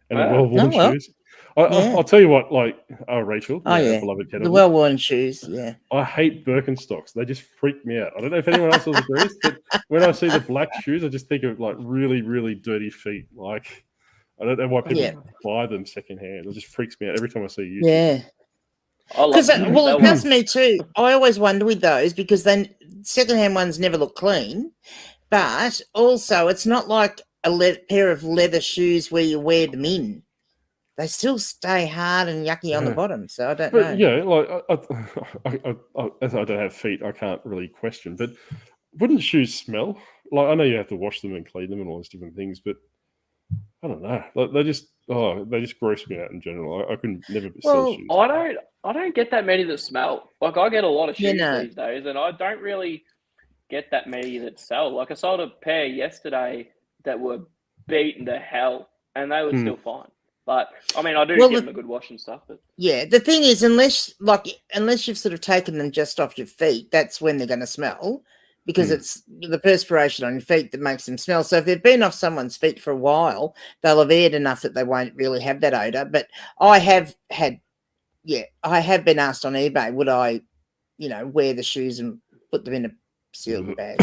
And well-worn shoes. I'll tell you what, like, Rachel, beloved the well-worn shoes, yeah. I hate Birkenstocks. They just freak me out. I don't know if anyone else agrees, but when I see the black shoes, I just think of, like, really, really dirty feet. Like, I don't know why people buy them secondhand. It just freaks me out every time I see you. Yeah. Because, it does me too. I always wonder with those because then secondhand ones never look clean, but also it's not like a pair of leather shoes where you wear them in. They still stay hard and yucky on the bottom, so I don't know. Yeah, like as I don't have feet, I can't really question. But wouldn't shoes smell? Like I know you have to wash them and clean them and all those different things, but I don't know. Like, they just gross me out in general. I couldn't never sell shoes. I don't get that many that smell. Like I get a lot of shoes these days, and I don't really get that many that sell. Like I sold a pair yesterday that were beaten to hell, and they were still fine. But I mean, I do give them a good wash and stuff. But the thing is, unless you've sort of taken them just off your feet, that's when they're going to smell, because it's the perspiration on your feet that makes them smell. So if they've been off someone's feet for a while, they'll have aired enough that they won't really have that odor. But I have been asked on eBay, would I, wear the shoes and put them in a sealed bag?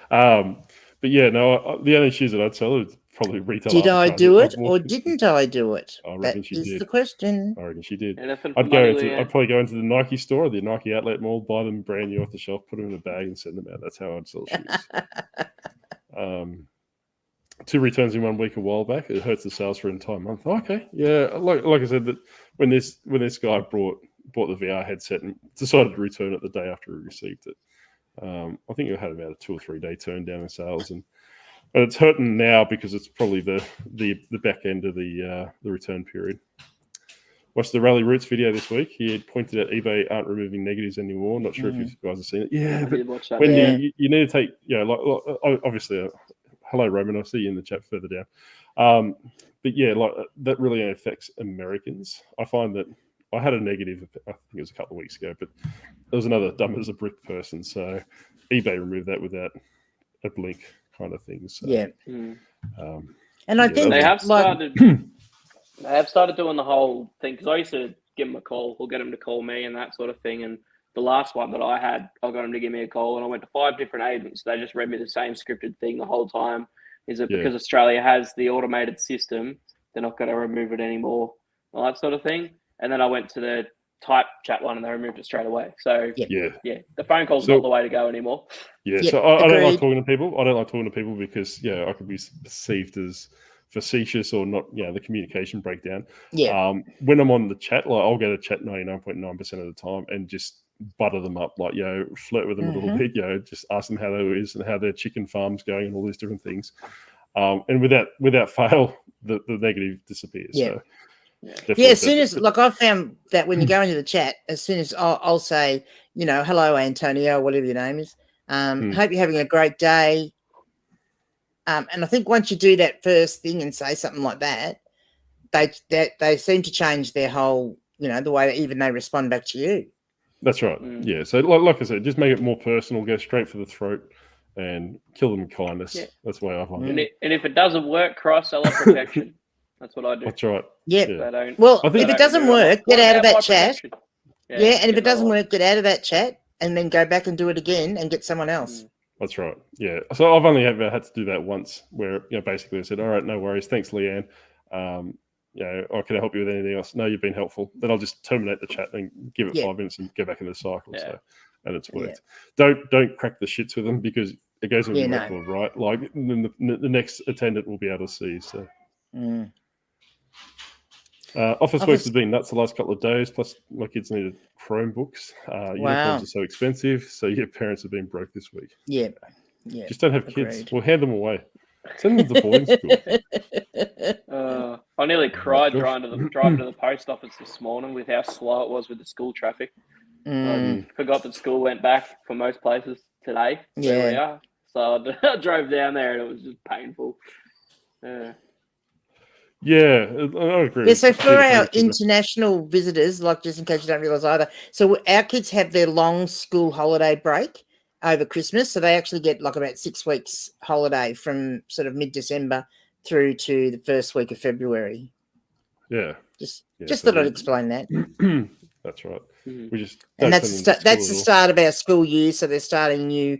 But yeah, no, the only shoes that I'd sell is probably retail. Did I do it or didn't I do it? That is the question. I reckon she did. I'd probably go into the Nike store or the Nike outlet mall, buy them brand new off the shelf, put them in a bag and send them out. That's how I'd sell shoes. 2 returns in 1 week a while back. It hurts the sales for an entire month. Okay. Yeah. Like I said, that when this guy bought the VR headset and decided to return it the day after he received it. I think it had about a 2 or 3 day turn down in sales, and it's hurting now because it's probably the back end of the return period. Watched the Rally Roots video this week. He had pointed out eBay aren't removing negatives anymore. Not sure if you guys have seen it. Yeah, but when you need to take, obviously, hello Roman, I'll see you in the chat further down. But yeah, like that really only affects Americans. I find that I had a negative, I think it was a couple of weeks ago, but there was another dumb as a brick person. So eBay removed that without a blink kind of thing. So, and I think they have started doing the whole thing, because I used to give them a call or get them to call me and that sort of thing. And the last one that I had, I got them to give me a call, and I went to 5 different agents. They just read me the same scripted thing the whole time. Is it because Australia has the automated system, they're not going to remove it anymore, all that sort of thing. And then I went to the type chat one and they removed it straight away. So the phone call's not the way to go anymore. So I don't like talking to people. I don't like talking to people because I could be perceived as facetious or not, the communication breakdown. When I'm on the chat, like I'll get a chat 99.9% of the time and just butter them up, like flirt with them a little bit, just ask them how they is and how their chicken farm's going and all these different things. And without fail, the negative disappears. So as soon as I found that when you go into the chat, as soon as I'll say, hello Antonio, whatever your name is, hope you're having a great day. And I think once you do that first thing and say something like that, they seem to change their whole, the way that even they respond back to you. That's right. Yeah. So like I said, just make it more personal, go straight for the throat and kill them with kindness. That's the way I find it. And if it doesn't work, cross-seller protection. That's what I do. That's right. Yep. Yeah. They don't. Well, I think- if it doesn't work, get out of that chat. Yeah, and if get it doesn't another work, get out of that chat and then go back and do it again and get someone else. That's right. Yeah. So I've only ever had to do that once where, basically I said, all right, no worries. Thanks, Leanne. Can I help you with anything else? No, you've been helpful. Then I'll just terminate the chat and give it 5 minutes and go back into the cycle. Yeah. So, and it's worked. Don't crack the shits with them because it goes on your no. record, right? Like the next attendant will be able to see. So, office works has been nuts the last couple of days. Plus, my kids needed Chromebooks. Uniforms are so expensive. So your parents have been broke this week. Yeah. Just don't have kids. Agreed. We'll hand them away. Send them to boarding school. I nearly cried driving to the post office this morning with how slow it was with the school traffic. I forgot that school went back for most places today. Where we are. So I drove down there and it was just painful. Yeah, I agree. Yeah, so for our international visitors, like just in case you don't realise either, so our kids have their long school holiday break over Christmas. So they actually get like about 6 weeks holiday from sort of mid-December through to the first week of February. Yeah. Just thought I'd explain that. That's right. Mm-hmm. We just and that's the start of our school year. So they're starting new,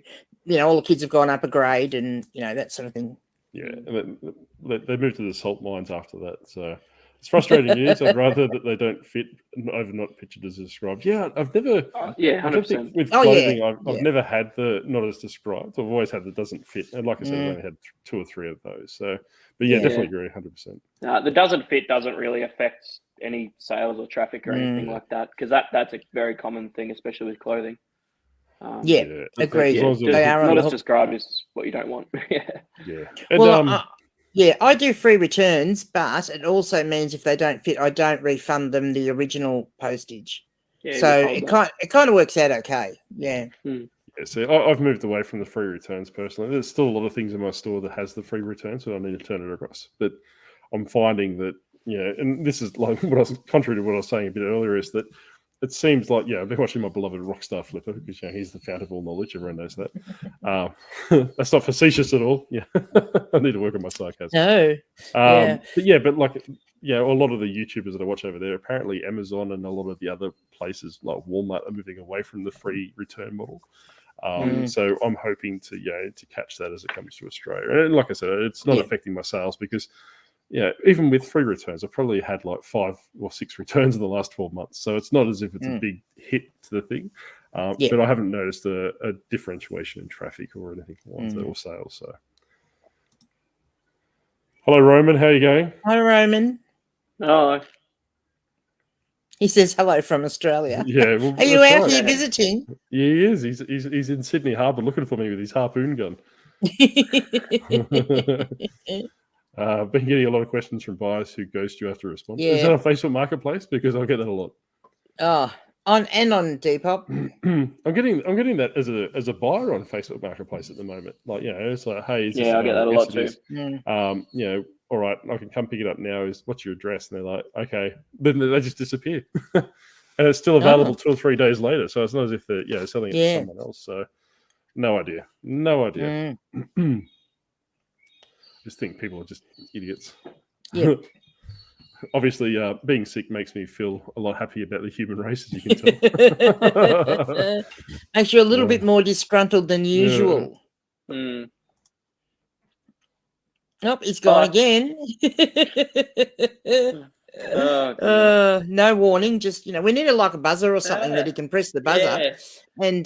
all the kids have gone up a grade and, that sort of thing. Yeah, and they moved to the salt mines after that. So it's frustrating news. I'd rather that they don't fit over not pictured as described. Yeah, I've never. 100%. With clothing, I've never had the not as described. I've always had the doesn't fit. And like I said, I've only had 2 or 3 of those. So, but definitely agree 100%. The doesn't fit doesn't really affect any sales or traffic or anything like that because that's a very common thing, especially with clothing. Agreed. They are not as described as what you don't want. And, I do free returns, but it also means if they don't fit, I don't refund them the original postage. Yeah, so it kind of works out okay. Yeah. Yeah, so I've moved away from the free returns personally. There's still a lot of things in my store that has the free returns, so I need to turn it across. But I'm finding that, and this is like contrary to what I was saying a bit earlier, is that it seems like, I've been watching my beloved Rockstar Flipper because he's the fount of all knowledge. Everyone knows that. That's not facetious at all. Yeah, I need to work on my sarcasm. No. But like, a lot of the YouTubers that I watch over there, apparently Amazon and a lot of the other places like Walmart are moving away from the free return model. So I'm hoping to catch that as it comes to Australia. And like I said, it's not affecting my sales because. Yeah, even with free returns, I've probably had like 5 or 6 returns in the last 12 months. So it's not as if it's a big hit to the thing. But I haven't noticed a differentiation in traffic or anything like that or sales. So, hello, Roman. How are you going? Hi, Roman. Oh. He says hello from Australia. Yeah. Well, are you out here visiting? Yeah, he is. He's in Sydney Harbour looking for me with his harpoon gun. Been getting a lot of questions from buyers who ghost you after a response. Yeah. Is that on Facebook Marketplace? Because I get that a lot. Oh, on Depop. I'm getting that as a buyer on Facebook Marketplace at the moment. Like, it's like, hey, is this, I get that a lot too. All right, I can come pick it up now. What's your address? And they're like, okay. Then they just disappear. And it's still available 2 or 3 days later. So it's not as if they're selling it to someone else. So no idea. Just think people are just idiots. Yeah. Obviously, being sick makes me feel a lot happier about the human race, as you can tell. Makes you a little bit more disgruntled than usual. Nope, he's gone again. No warning, just, we need a buzzer or something that he can press the buzzer and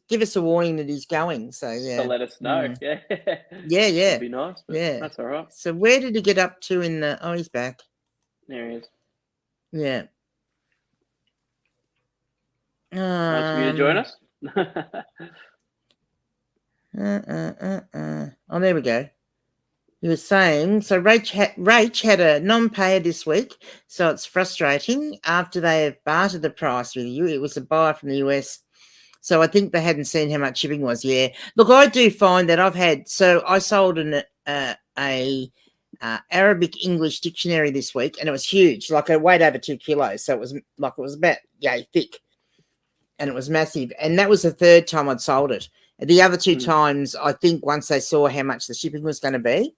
give us a warning that he's going. So to let us know. Yeah. That'd be nice. That's all right. So where did he get up to in the? Oh, he's back. There he is. Yeah. Nice of you to join us. Oh, there we go. He was saying, so Rach had a non-payer this week, so it's frustrating after they have bartered the price with you. It was a buyer from the US. So I think they hadn't seen how much shipping was. Yeah. Look, I do find that I sold an Arabic English dictionary this week, and it was huge. Like it weighed over 2 kilos. So it was about thick, and it was massive. And that was the 3rd time I'd sold it. The other 2 times, I think once they saw how much the shipping was going to be,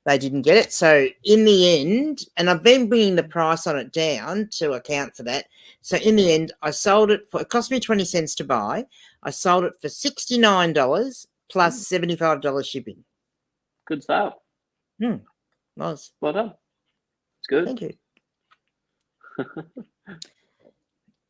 they didn't get it. So in the end, and I've been bringing the price on it down to account for that. So in the end, I sold it for, it cost me 20 cents to buy. I sold it for $69 plus $75 shipping. Good sale. Was. Well done. It's good. Thank you.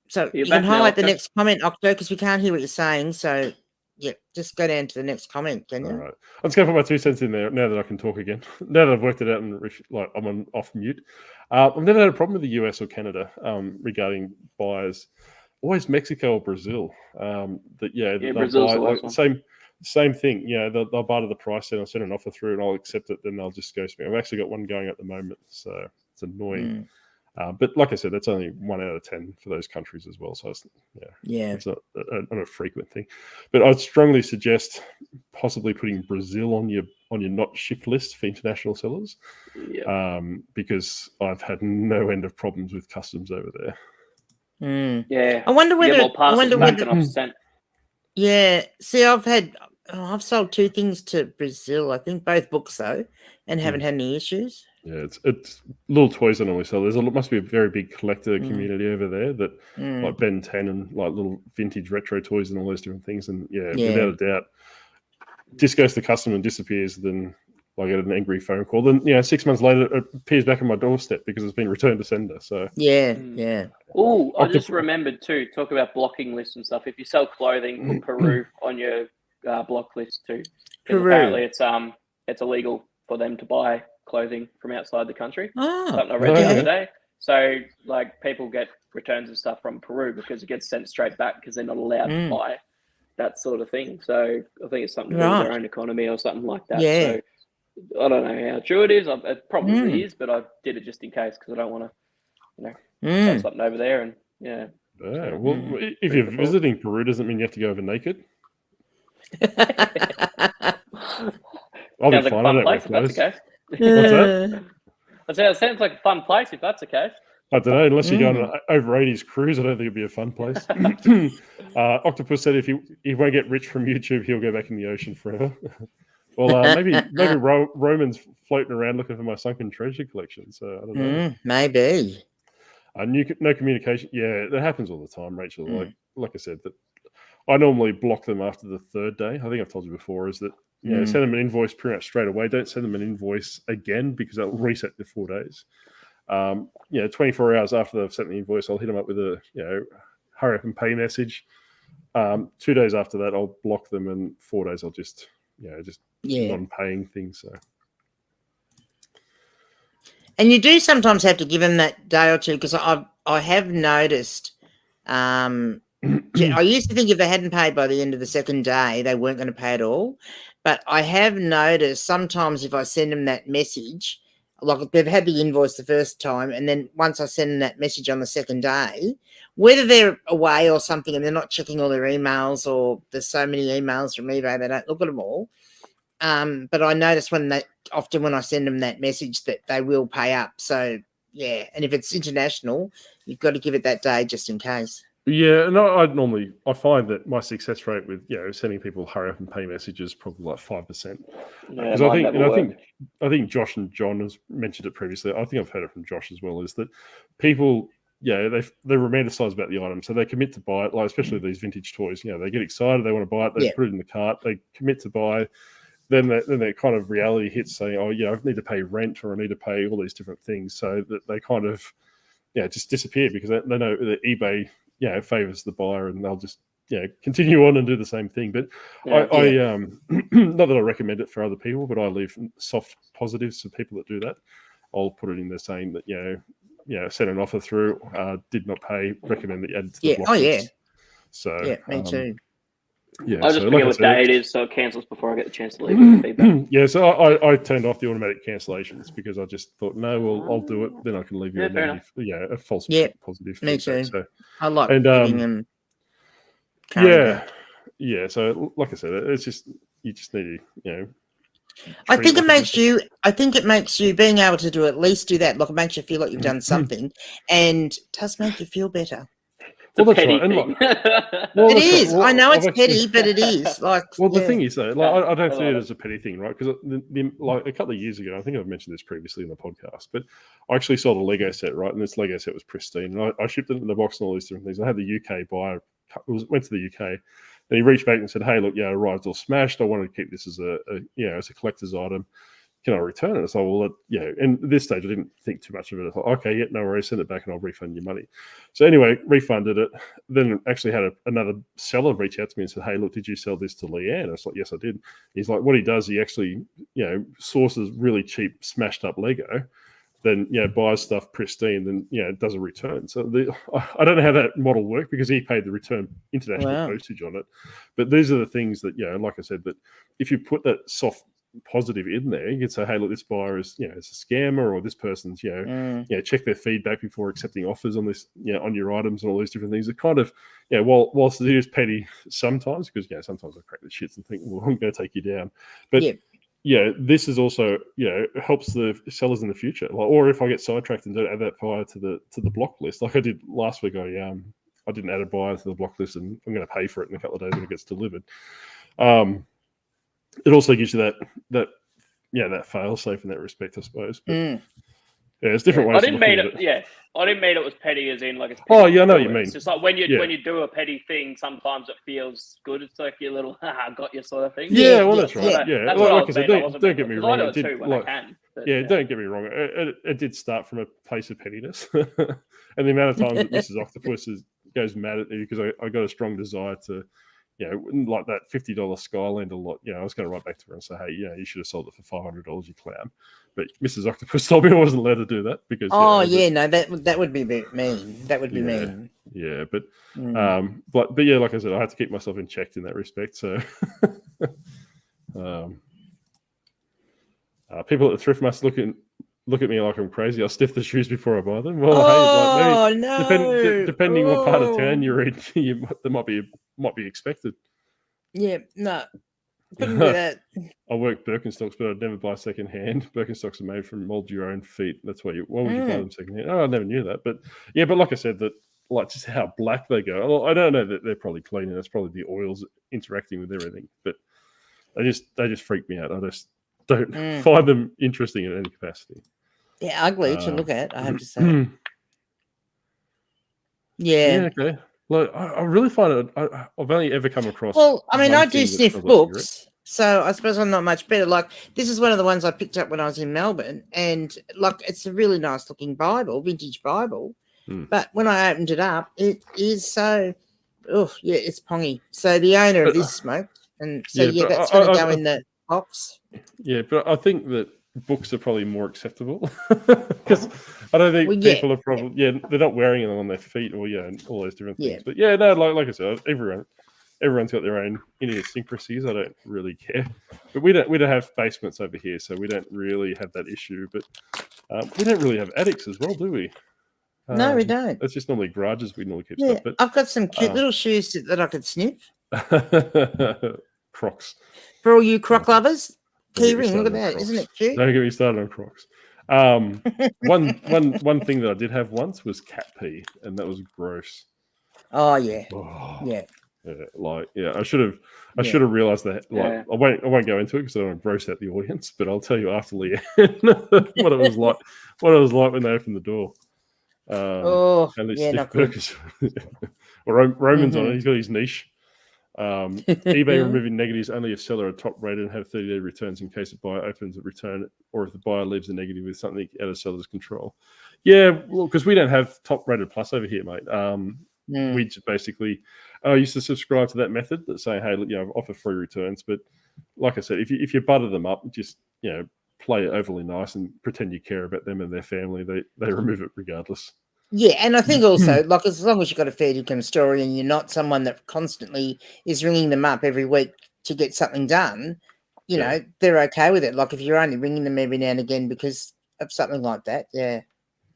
So You're you can back now, highlight the Octo. next comment, Octo, because we can't hear what you're saying. So yeah, just go down to the next comment, can you? All right. I'm just going to put my 2 cents in there now that I can talk again. Now that I've worked it out and like I'm on off mute. I've never had a problem with the US or Canada regarding buyers. Always Mexico or Brazil. They'll Brazil's buy, the worst one. same thing. They'll buy to the price, then I'll send an offer through and I'll accept it. Then they'll just ghost me. I've actually got one going at the moment, so it's annoying. But like I said, that's only 1 out of 10 for those countries as well. So it's not a frequent thing. But I'd strongly suggest possibly putting Brazil on your not shipped list for international sellers, because I've had no end of problems with customs over there. Yeah. I wonder whether. Yeah. See, I've sold 2 things to Brazil. I think both books though, and haven't had any issues. Yeah, it's little toys I normally sell. Must be a very big collector community over there that like Ben 10 and like little vintage retro toys and all those different things. And without a doubt, this goes to customer and disappears. Then I get an angry phone call. Then 6 months later, it appears back on my doorstep because it's been returned to sender. So yeah. Oh, I just remembered too. Talk about blocking lists and stuff. If you sell clothing, put Peru on your block list too. Apparently, it's illegal for them to buy clothing from outside the country. Something I read the other day. So like people get returns and stuff from Peru because it gets sent straight back because they're not allowed to buy that sort of thing. So I think it's something to do with their own economy or something like that. Yeah. So I don't know how true it is. It probably is, but I did it just in case because I don't want to, sell something over there. And well, if you're visiting Peru, doesn't mean you have to go over naked. I'll be fine. I don't wear clothes. What's that? It sounds like a fun place if that's the case. I don't know. Unless you go on an over 80s cruise, I don't think it'd be a fun place. Octopus said if he won't get rich from YouTube, he'll go back in the ocean forever. Well, maybe Roman's floating around looking for my sunken treasure collection. So I don't know. Maybe. No communication. Yeah, that happens all the time, Rachel. Like I said, that I normally block them after the 3rd day. I think I've told you before. Is that send them an invoice pretty much straight away. Don't send them an invoice again because that'll reset in 4 days. 24 hours after they've sent the invoice, I'll hit them up with a hurry up and pay message. 2 days after that, I'll block them, and 4 days I'll just non-paying things. So. And you do sometimes have to give them that day or two because I have noticed. I used to think if they hadn't paid by the end of the 2nd day, they weren't going to pay at all. But I have noticed sometimes if I send them that message, like they've had the invoice the first time, and then once I send them that message on the 2nd day, whether they're away or something and they're not checking all their emails, or there's so many emails from eBay they don't look at them all. But I notice when I send them that message that they will pay up. So and if it's international, you've got to give it that day just in case. Yeah, and I find that my success rate with sending people hurry up and pay messages is probably like 5%. Because I think Josh and John has mentioned it previously. I think I've heard it from Josh as well. Is that people they romanticize about the item, so they commit to buy it. Like especially these vintage toys, they get excited, they want to buy it, they put it in the cart, they commit to buy. Then that kind of reality hits, saying, "Oh, I need to pay rent or I need to pay all these different things," so that they kind of just disappear because they know that eBay favors the buyer, and they'll just continue on and do the same thing. But I not that I recommend it for other people, but I leave soft positives to people that do that. I'll put it in there saying that send an offer through, did not pay, recommend that you add it to the block list. So me too. I'll just forget what day it is, so it cancels before I get the chance to leave feedback. So I turned off the automatic cancellations because I just thought, no, I'll do it. Then I can leave you a negative, a false positive. Me too. So, I like giving them. So like I said, it's just you just need to, I think it makes you being able to at least do that. Like it makes you feel like you've done something, and does make you feel better. It's a Well, that's petty right. And thing. well, It that's right. is. Well, I know I've it's actually- petty, but it is. Like, Well, the yeah. thing is, though, like, I don't I see love it it. as a petty thing, right? Because like a couple of years ago, I think I've mentioned this previously in the podcast, but I actually sold a Lego set, right? And this Lego set was pristine. And I shipped it in the box and all these different things. I had the UK buyer, went to the UK, and he reached back and said, "Hey, look, yeah, it arrived all smashed. I wanted to keep this as as a collector's item. Can I return it?" It's like, well, and at this stage, I didn't think too much of it. I thought, okay, yeah, no worries, send it back and I'll refund your money. So anyway, refunded it. Then actually had another seller reach out to me and said, "Hey, look, did you sell this to Leanne?" I was like, "Yes, I did." He's like, what he does, he actually, sources really cheap, smashed up Lego, then, buys stuff pristine, then, does a return. So I don't know how that model worked because he paid the return international postage on it. But these are the things that, like I said, that if you put that soft positive in there, you can say, "Hey, look, this buyer is, is a scammer, or this person's, check their feedback before accepting offers on this, on your items," and all these different things. It kind of, whilst it is petty sometimes, because sometimes I crack the shits and think, well, I'm going to take you down, but this is also, helps the sellers in the future. Like, or if I get sidetracked and don't add that buyer to the block list, like I did last week, I didn't add a buyer to the block list, and I'm going to pay for it in a couple of days when it gets delivered. It also gives you that fail safe in that respect, I suppose. But, there's different ways. I didn't mean it. Yeah, I didn't mean it was petty as in like it's. Oh yeah, I know what you mean. It's just like when you do a petty thing, sometimes it feels good. It's like your little got you sort of thing. Yeah, well, that's right. Yeah, that's like what I said, don't get me wrong. I do it too when I can. But, don't get me wrong. It did start from a place of pettiness, and the amount of times that Mrs. Octopus goes mad at me because I got a strong desire to, like that $50 Skylander lot. I was going to write back to her and say, "Hey, you should have sold it for $500, you clown." But Mrs. Octopus told me I wasn't allowed to do that because. That would be a bit mean. That would be mean. Yeah, but yeah, like I said, I had to keep myself in check in that respect. So, people at the thrift must look at me like I'm crazy. I'll sniff the shoes before I buy them. Well, depending what part of town you're in, that might be expected. Yeah, no. Couldn't do that. I work Birkenstocks, but I'd never buy second hand. Birkenstocks are made from mold your own feet. That's why why would you buy them second hand? Oh, I never knew that. But but like I said, that like just how black they go. I don't know that they're probably clean, and that's probably the oils interacting with everything. But they just freak me out. I just don't find them interesting in any capacity. Yeah, ugly to look at, I have to say. Yeah. Okay. Like, I really find it. I've only ever come across. Well, I mean, I do sniff books, so I suppose I'm not much better. Like, this is one of the ones I picked up when I was in Melbourne, and like, it's a really nice looking Bible, vintage Bible. But when I opened it up, it is so, it's pongy. So the owner of this smoked, and so that's going to go in the box. Yeah, but I think that books are probably more acceptable because I don't think people are probably they're not wearing them on their feet or and all those different things. But like I said, everyone's got their own idiosyncrasies. I don't really care, but we don't have basements over here, so we don't really have that issue. But we don't really have attics as well, do we? No, we don't. It's just normally garages we normally keep stuff. But I've got some cute little shoes that I could sniff. Crocs. For all you Croc lovers. Keyring, look at that. Isn't it cute? Don't get me started on Crocs. One thing that I did have once was cat pee, and that was gross. Oh yeah. I should have realized that. Like, I won't go into it because I don't want to gross out the audience, but I'll tell you after Leanne what it was like. What it was like when they opened the door. And they stiff burgers. Roman's on it. He's got his niche. eBay removing negatives only if seller are top rated and have 30-day returns in case the buyer opens a return or if the buyer leaves a negative with something out of seller's control. Yeah, well, because we don't have top rated plus over here, mate. We just basically used to subscribe to that method that saying, hey, offer free returns. But like I said, if you butter them up, just play it overly nice and pretend you care about them and their family, they remove it regardless. Yeah, and I think also, like, as long as you've got a fair income story and you're not someone that constantly is ringing them up every week to get something done, they're okay with it. Like, if you're only ringing them every now and again because of something like that, Yeah,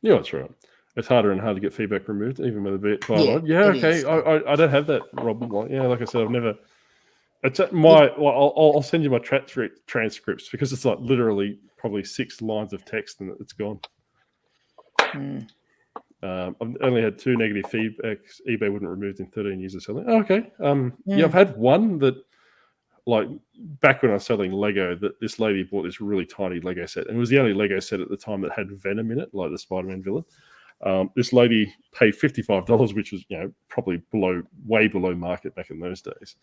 that's right. It's harder and harder to get feedback removed, even with a bit. I don't have that, Rob. Like I said, I've never. It's I'll send you my transcripts because it's like literally probably 6 lines of text and it's gone. I've only had 2 negative feedbacks. eBay wouldn't remove in 13 years of selling. Oh, okay. Yeah, I've had one that, like, back when I was selling Lego, that this lady bought this really tiny Lego set, and it was the only Lego set at the time that had Venom in it, like the Spider-Man villain. This lady paid $55, which was, probably way below market back in those days.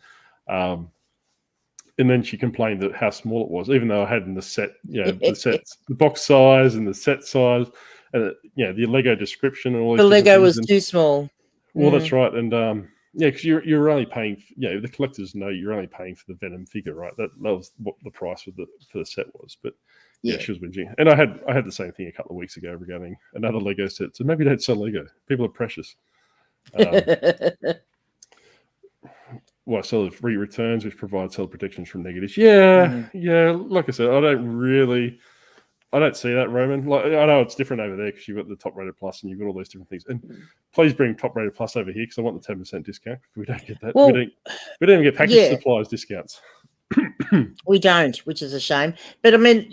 And then she complained that how small it was, even though I had in the set, the box size and the set size, and the Lego description and all these. The Lego was too small. Well, that's right, and because you're only paying, the collectors know you're only paying for the Venom figure, right? That was what the price for the set was, but. Yeah, she was whinging. And I had the same thing a couple of weeks ago regarding another Lego set. So maybe don't sell Lego. People are precious. I sell free returns, which provide seller protections from negatives. Yeah. Like I said, I don't see that, Roman. Like, I know it's different over there because you've got the top rated plus and you've got all those different things. And please bring top rated plus over here because I want the 10% discount. We don't get that. Well, we don't even get package supplies discounts. We don't, which is a shame. But I mean,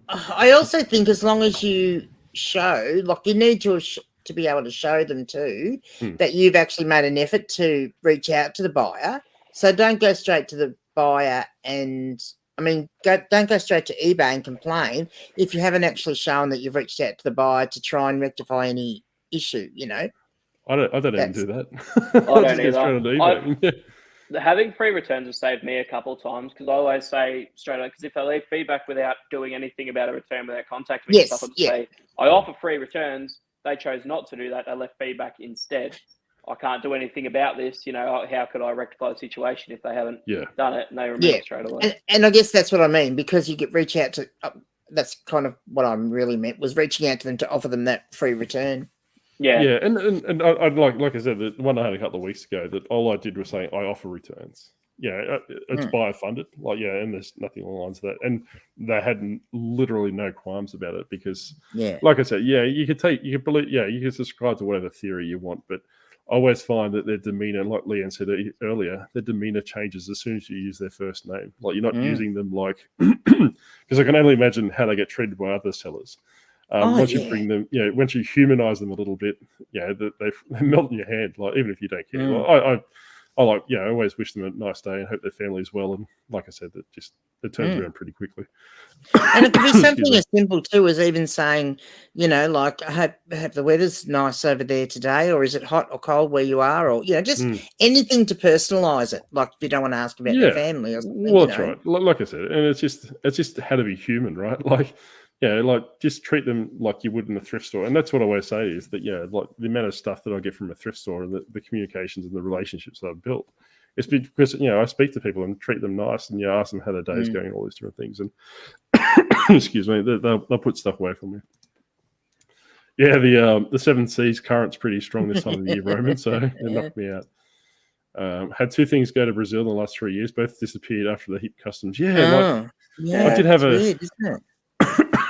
I also think as long as you show, like, you need to be able to show them too that you've actually made an effort to reach out to the buyer. So don't go straight to the buyer and, don't go straight to eBay and complain if you haven't actually shown that you've reached out to the buyer to try and rectify any issue, I don't even do that. I don't either. Having free returns has saved me a couple of times because I always say straight away, because if they leave feedback without doing anything about a return, without contacting me, say, I offer free returns. They chose not to do that. They left feedback instead. I can't do anything about this. How could I rectify the situation if they haven't done it? And they remove it straight away. And I guess that's what I mean, because you reach out to, that's kind of what I really meant, was reaching out to them to offer them that free return. Yeah, and I'd like I said, the one I had a couple of weeks ago, that all I did was say I offer returns. Yeah, it's buyer funded. And there's nothing along the lines of that. And they had literally no qualms about it because, like I said, you could subscribe to whatever theory you want, but I always find that their demeanor, like Leanne said earlier, their demeanor changes as soon as you use their first name. Like, you're not using them like, because I can only imagine how they get treated by other sellers. Once you bring them, once you humanize them a little bit, they melt in your hand. Like, even if you don't care, I always wish them a nice day and hope their family is well. And like I said, it turns around pretty quickly. And it could be something as simple too as even saying, like, I hope the weather's nice over there today, or is it hot or cold where you are, or just anything to personalize it. Like, if you don't want to ask about their family or something. Well, that's right. Like I said, and it's just how to be human, right? Like. Just treat them like you would in a thrift store. And that's what I always say is that, like the amount of stuff that I get from a thrift store and the communications and the relationships that I've built, it's because, I speak to people and treat them nice and, ask them how their day's going and all these different things. And, excuse me, they'll put stuff away from me. Yeah, the 7 Seas current's pretty strong this time of the year, Roman, so it knocked me out. Had 2 things go to Brazil in the last 3 years. Both disappeared after the hip customs. I did have weird, isn't it?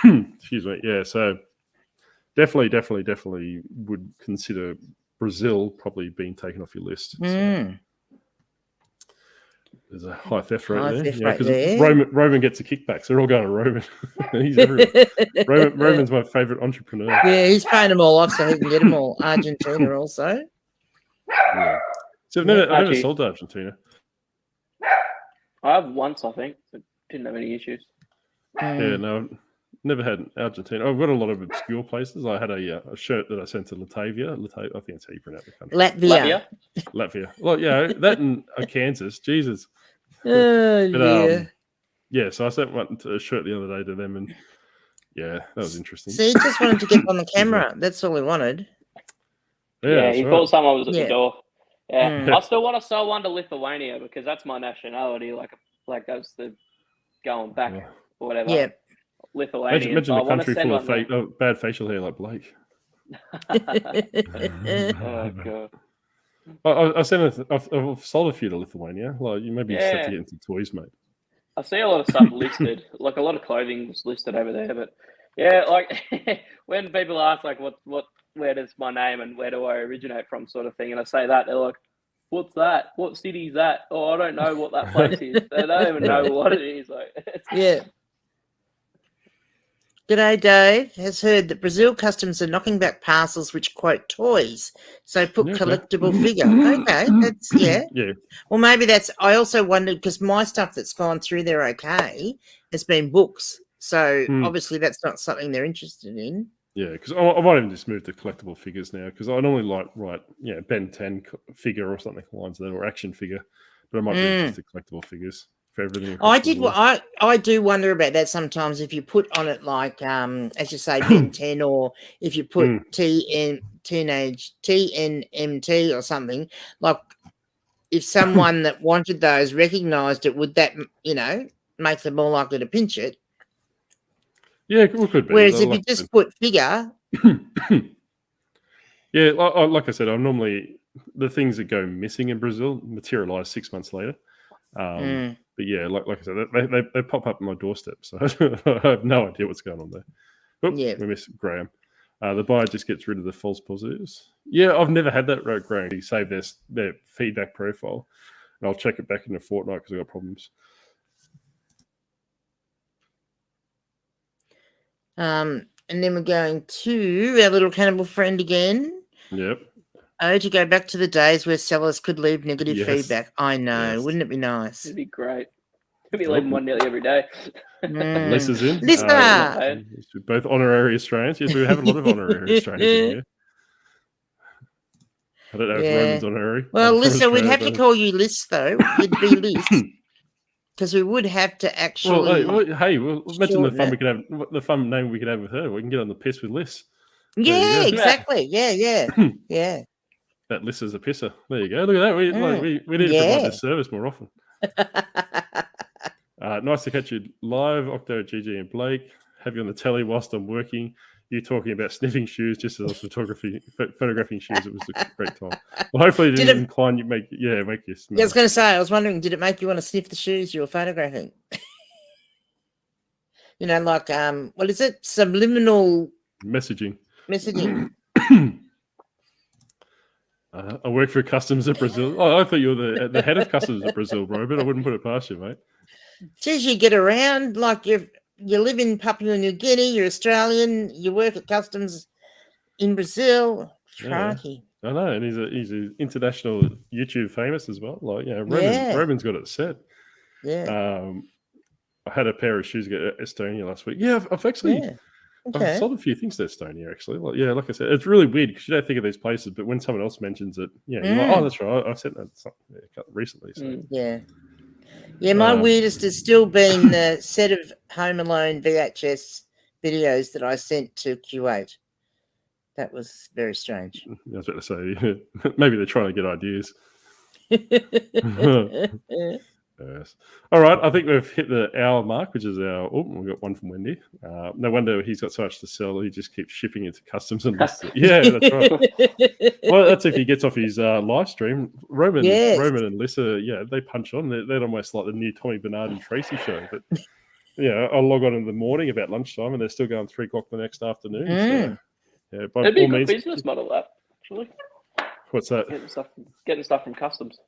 Excuse me. Yeah, so definitely would consider Brazil probably being taken off your list. So there's a high theft rate there. Because Roman gets a kickback, so they're all going to Roman. He's everywhere. Roman's my favourite entrepreneur. Yeah, he's paying them all off so he can get them all. Argentina also. Yeah. So I've never sold to Argentina. I have once, I think, but didn't have any issues. Yeah, no. Never had Argentina. I've got a lot of obscure places. I had a shirt that I sent to Latavia. I think that's how you pronounce the country. Latvia. Well, that and Kansas. Jesus. But, so I sent a shirt the other day to them, and that was interesting. So he just wanted to get on the camera. That's all he wanted. Yeah, he thought someone was at the door. Yeah, I still want to sell one to Lithuania because that's my nationality. Like that's the going back or whatever. Yeah. Lithuanian. Imagine a country full of bad facial hair like Blake. Oh god! I've sold a few to Lithuania. Like, you maybe just have to get into toys, mate. I see a lot of stuff listed. Like, a lot of clothing was listed over there, but like when people ask like where does my name and where do I originate from, sort of thing, and I say that, they're like, what's that? What city is that? Oh, I don't know what that place is. They don't even know what it is. Like, G'day, Dave. Has heard that Brazil customs are knocking back parcels which quote toys. So put Yeah, okay. collectible figure. Okay, that's yeah. Yeah. Well, maybe that's. I also wondered because my stuff that's gone through there okay has been books. So obviously that's not something they're interested in. Yeah, because I might even just move to collectible figures now because I normally like write, Ben 10 figure or something along that or action figure, but I might move just to collectible figures for everything. I did. I do wonder about that sometimes. If you put on it like, as you say, Ben 10, or if you put TNMT or something, like if someone that wanted those recognised it, would that make them more likely to pinch it? Yeah, it could be. Whereas if you just put figure. Yeah, like I said, I'm normally the things that go missing in Brazil materialize 6 months later. But yeah, like I said, they pop up on my doorstep, so I have no idea what's going on there. Oops, we miss Graham. The buyer just gets rid of the false positives. Yeah, I've never had that, Graham. You save their feedback profile, and I'll check it back in a fortnight because I've got problems. And then we're going to our little cannibal friend again. Yep. Oh, to go back to the days where sellers could leave negative feedback. I know. Wouldn't it be nice? It'd be great. I'd be leaving one nearly every day. Lisa's in. Lisa! Both honorary Australians. Yes, we have a lot of honorary Australians in here. I don't know if Roman's honorary. Well, Lisa, we'd have to call you Liz, though. You'd be Liz. Because we would have to actually. Well, mention the fun we could have. The fun name we could have with her. We can get on the piss with Liz. Yeah, exactly. Yeah. That Liz is a pisser. There you go. Look at that. We need to provide this service more often. Nice to catch you live, Octo, GG, and Blake. Have you on the telly whilst I'm working. You talking about sniffing shoes just as I was photographing shoes. It was a great time. Well, hopefully it didn't incline you, make you smell. Yeah, I was going to say, I was wondering, did it make you want to sniff the shoes you were photographing? Like, what is it? Subliminal messaging. I work for customs at Brazil. Oh, I thought you were the head of customs at Brazil, bro, but I wouldn't put it past you, mate. Geez, you get around like you live in Papua New Guinea, you're Australian, you work at customs in Brazil. Crikey. I know, and he's an international YouTube famous as well. Like, Roman's got it set. Yeah. I had a pair of shoes get Estonia last week. Yeah, I've actually I've sold a few things to Estonia actually. Like I said, it's really weird because you don't think of these places, but when someone else mentions it, you're like, oh, that's right. I sent that recently. So. Yeah, my weirdest has still been the set of Home Alone VHS videos that I sent to Kuwait. That was very strange. I was about to say, maybe they're trying to get ideas. Yes. All right, I think we've hit the hour mark, which is we've got one from Wendy. No wonder he's got so much to sell. He just keeps shipping it to customs and lists it. Yeah, that's right. Well, that's if he gets off his live stream. Roman and Lisa, they punch on. They're almost like the new Tommy Bernard and Tracy show. But I'll log on in the morning about lunchtime, and they're still going 3 o'clock the next afternoon. So, by It'd be all a good means, business model, that actually. What's that? Getting stuff from customs.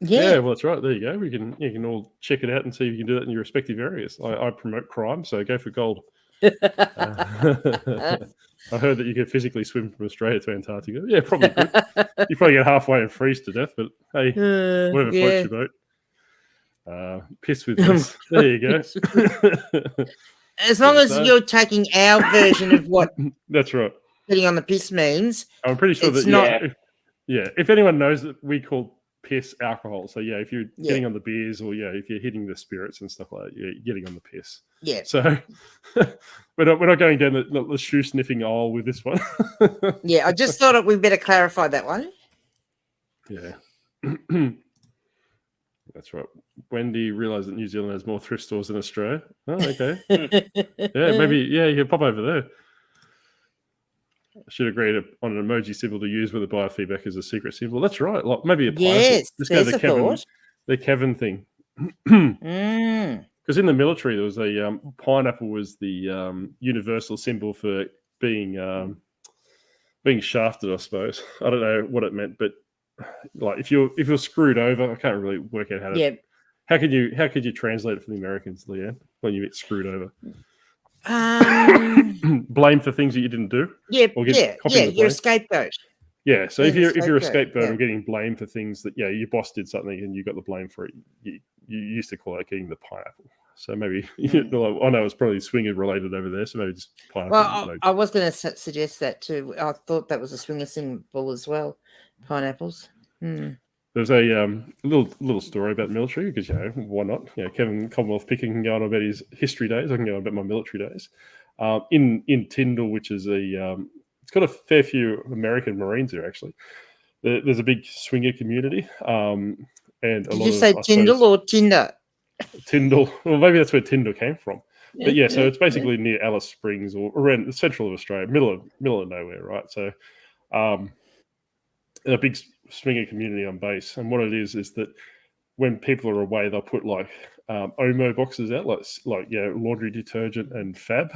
Yeah, well, that's right. There you go. You can all check it out and see if you can do that in your respective areas. I promote crime, so go for gold. I heard that you could physically swim from Australia to Antarctica. Yeah, probably could. You probably get halfway and freeze to death, but hey, whatever floats your boat. Piss with this. There you go. As long as you're taking our version of what that's right. Getting on the piss means. I'm pretty sure that if anyone knows that we call piss alcohol, so if you're getting on the beers or if you're hitting the spirits and stuff like that, you're getting on the piss. So we're not going down the shoe sniffing aisle with this one. I just thought we better clarify that one. That's right. Wendy realised that New Zealand has more thrift stores than Australia. Oh, okay. Maybe you can pop over there. I should agree on an emoji symbol to use with the buyer feedback as a secret symbol. That's right. Like maybe a yes, just go the Kevin thing. Because in the military, there was a pineapple was the universal symbol for being shafted. I suppose I don't know what it meant, but like if you're screwed over, I can't really work out how could you translate it for the Americans, Leanne, when you get screwed over? Blame for things that you didn't do. Yeah, Or yeah. copying the You're a blame. scapegoat. Yeah, so Being if the you're a scapegoat, scapegoat yeah. and getting blamed for things that your boss did something and you got the blame for it, you used to call it getting the pineapple. So maybe I know it's probably swinger related over there, so maybe just pineapple. Well, I was going to suggest that too. I thought that was a swinger symbol as well. Pineapples. There's a little story about the military because why not? Kevin Commonwealth Picken can go on about his history days. I can go on about my military days. In Tyndall, which is it's got a fair few American Marines there actually. There's a big swinger community. And did you say Tyndall or Tinder? Tyndall. Well, maybe that's where Tyndall came from. But so it's basically near Alice Springs or around the central of Australia, middle of nowhere, right? So, a big swinger community on base. And what it is that when people are away, they'll put like Omo boxes out, like laundry detergent and Fab.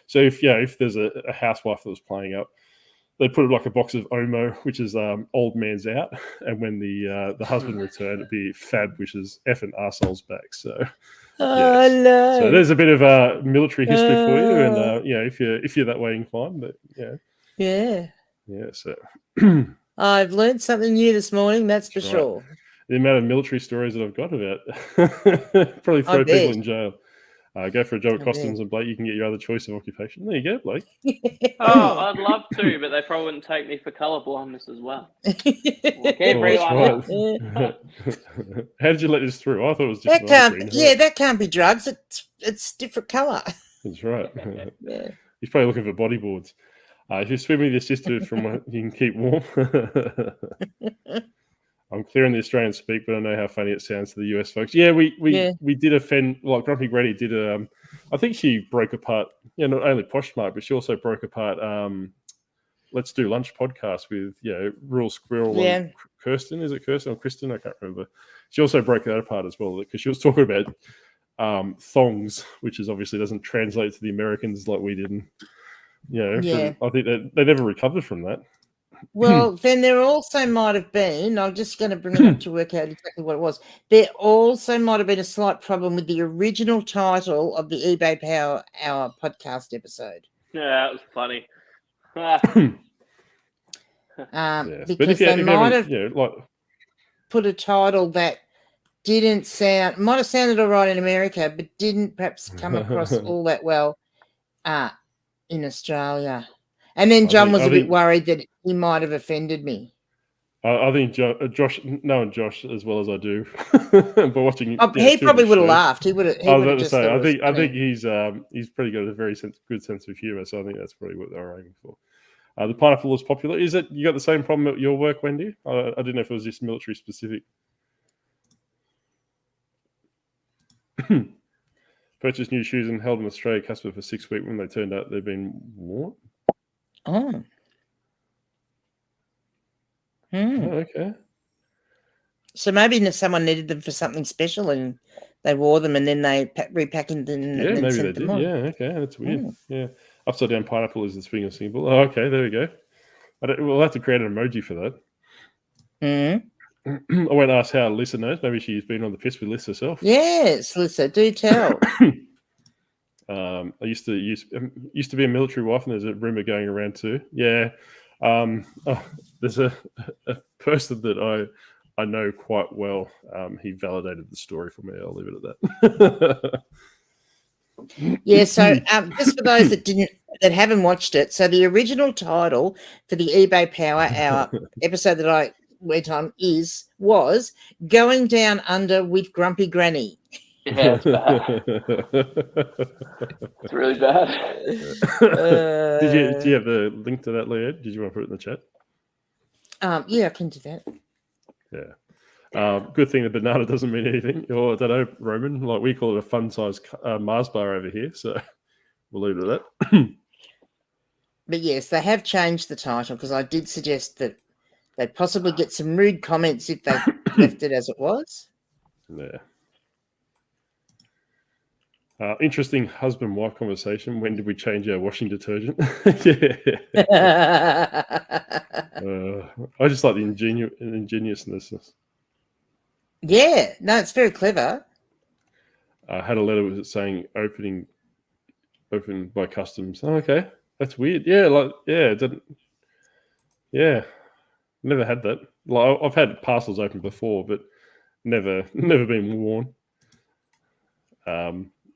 So if there's a housewife that was playing up, they put like a box of Omo, which is old man's out, and when the husband returned, it'd be Fab, which is F and arseholes back. So, no. So there's a bit of military history for you, and if you're that way inclined, but yeah. So I've learned something new this morning. That's for sure. The amount of military stories that I've got about probably throw people in jail. Go for a job at Costumes and Blake, you can get your other choice of occupation. There you go, Blake. I'd love to, but they probably wouldn't take me for colour blindness as well. How did you let this through? I thought it was just that can't be drugs. It's different colour. That's right. He's probably looking for bodyboards. If you swim with your sister from you can keep warm. I'm clearing the Australian speak, but I know how funny it sounds to the US folks. Yeah, we did offend. Like Grumpy Granny did I think she broke apart. Not only Poshmark, but she also broke apart. Let's Do Lunch podcast with Rural Squirrel and Kirsten. Is it Kirsten or Kristen? I can't remember. She also broke that apart as well because she was talking about thongs, which is obviously doesn't translate to the Americans like we did. And, I think that they never recovered from that. Well, then there also might have been, I'm just going to bring it up to work out exactly what it was. There also might have been a slight problem with the original title of the eBay Power Hour podcast episode. Yeah, that was funny. Because they might have put a title that might have sounded all right in America, but didn't perhaps come across all that well in Australia. And then John was a bit worried that he might have offended me. I think Josh, knowing Josh as well as I do, but watching, he probably would have laughed. He would have. I was about to say, I think he's pretty got a very good sense of humour. So I think that's probably what they were aiming for. The pineapple is popular. Is it? You got the same problem at your work, Wendy? I didn't know if it was just military specific. Purchased new shoes and held them Australia customer for 6 weeks when they turned out they've been worn. Oh. Okay. So maybe someone needed them for something special and they wore them and then they repackaged them and then maybe sent they them did. on. Yeah, okay, that's weird. Yeah, upside down pineapple is the swinger symbol. Oh, okay, there we go. We'll have to create an emoji for that. I won't ask how Lisa knows. Maybe she's been on the piss with Lisa herself. Yes, Lisa, do tell. I used to be a military wife, and there's a rumor going around too. Yeah, there's a person that I know quite well. He validated the story for me. I'll leave it at that. Yeah. So just for those that haven't watched it, so the original title for the eBay Power Hour episode that I went on was Going Down Under with Grumpy Granny. Yeah, it's bad. It's really bad. Did you have the link to that, Leanne? Did you want to put it in the chat? Yeah, I can do that. Yeah. Good thing the banana doesn't mean anything. Or I don't know, Roman. Like we call it a fun size Mars bar over here, so we'll leave it at that. But yes, they have changed the title because I did suggest that they'd possibly get some rude comments if they left it as it was. Yeah. Interesting husband-wife conversation. When did we change our washing detergent? Yeah. I just like the ingeniousness. Yeah. No, it's very clever. I had a letter with it saying opening open by customs. Oh, okay, that's weird. Yeah, it didn't. Yeah, never had that. Like I've had parcels open before, but never been worn.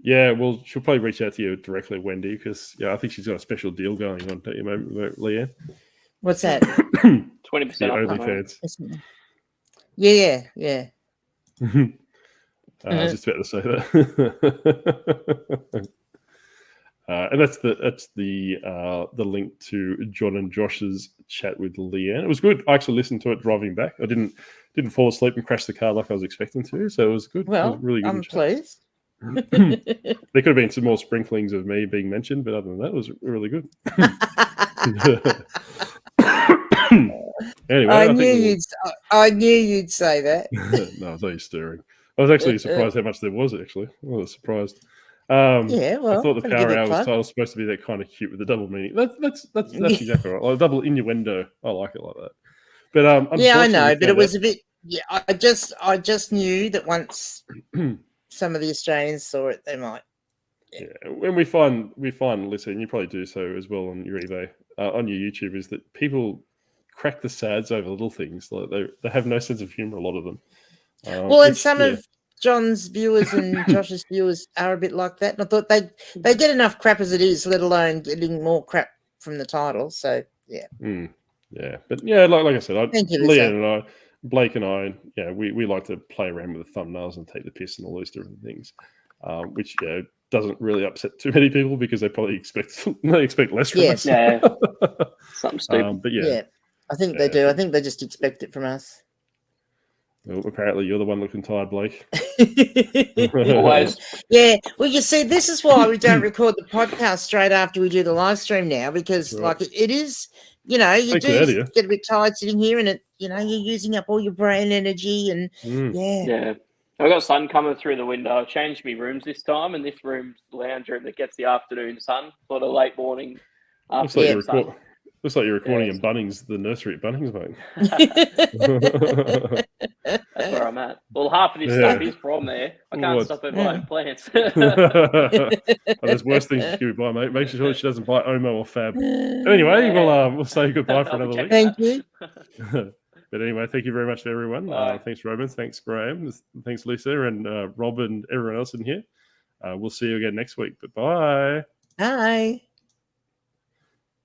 Yeah, well, she'll probably reach out to you directly, Wendy, because I think she's got a special deal going on, don't you, Leanne? What's that? 20% off. OnlyFans. Yeah. I was just about to say that. And that's the link to John and Josh's chat with Leanne. It was good. I actually listened to it driving back. I didn't fall asleep and crash the car like I was expecting to, so it was good. Well, it was really good. I'm pleased. There could have been some more sprinklings of me being mentioned, but other than that, it was really good. Anyway, I knew you'd say that. No, I thought you stirring. I was actually surprised how much there was. Actually, I was surprised. Yeah, well, I thought the Power Hour was supposed to be that kind of cute with the double meaning. That's exactly right. Like a double innuendo. I like it like that. But yeah, I know, but it was a bit. Yeah, I just knew that once some of the Australians saw it, they might. Yeah, when we find, listen, you probably do so as well on your eBay, on your YouTube, is that people crack the sads over little things. Like they have no sense of humor. A lot of them. Well, and some of John's viewers and Josh's viewers are a bit like that. And I thought they get enough crap as it is, let alone getting more crap from the title. So yeah. Yeah, but yeah, like I said, Leanne and I, Blake and I, we like to play around with the thumbnails and take the piss and all those different things, which doesn't really upset too many people because they probably expect less from us. Yeah, something stupid. But yeah, I think they do. I think they just expect it from us. Well, apparently you're the one looking tired, Blake. Always. Yeah. Well, you see, this is why we don't record the podcast straight after we do the live stream now, because Right. like it is, you do get a bit tired sitting here, and it, you're using up all your brain energy, and Yeah. I've got sun coming through the window. I've changed my rooms this time, and this room's the lounge room that gets the afternoon sun, sort of late morning. Looks like you're recording in Bunnings, the nursery at Bunnings, mate. That's where I'm at. Well, half of this stuff is from there. I can't stop her buying plants. There's worse things to give by, mate. Make sure she doesn't buy Omo or Fab. Anyway, we'll say goodbye for another week. Thank you. But anyway, thank you very much to everyone. Thanks, Roman. Thanks, Graham. Thanks, Lisa, and Rob and everyone else in here. We'll see you again next week. But bye. Bye.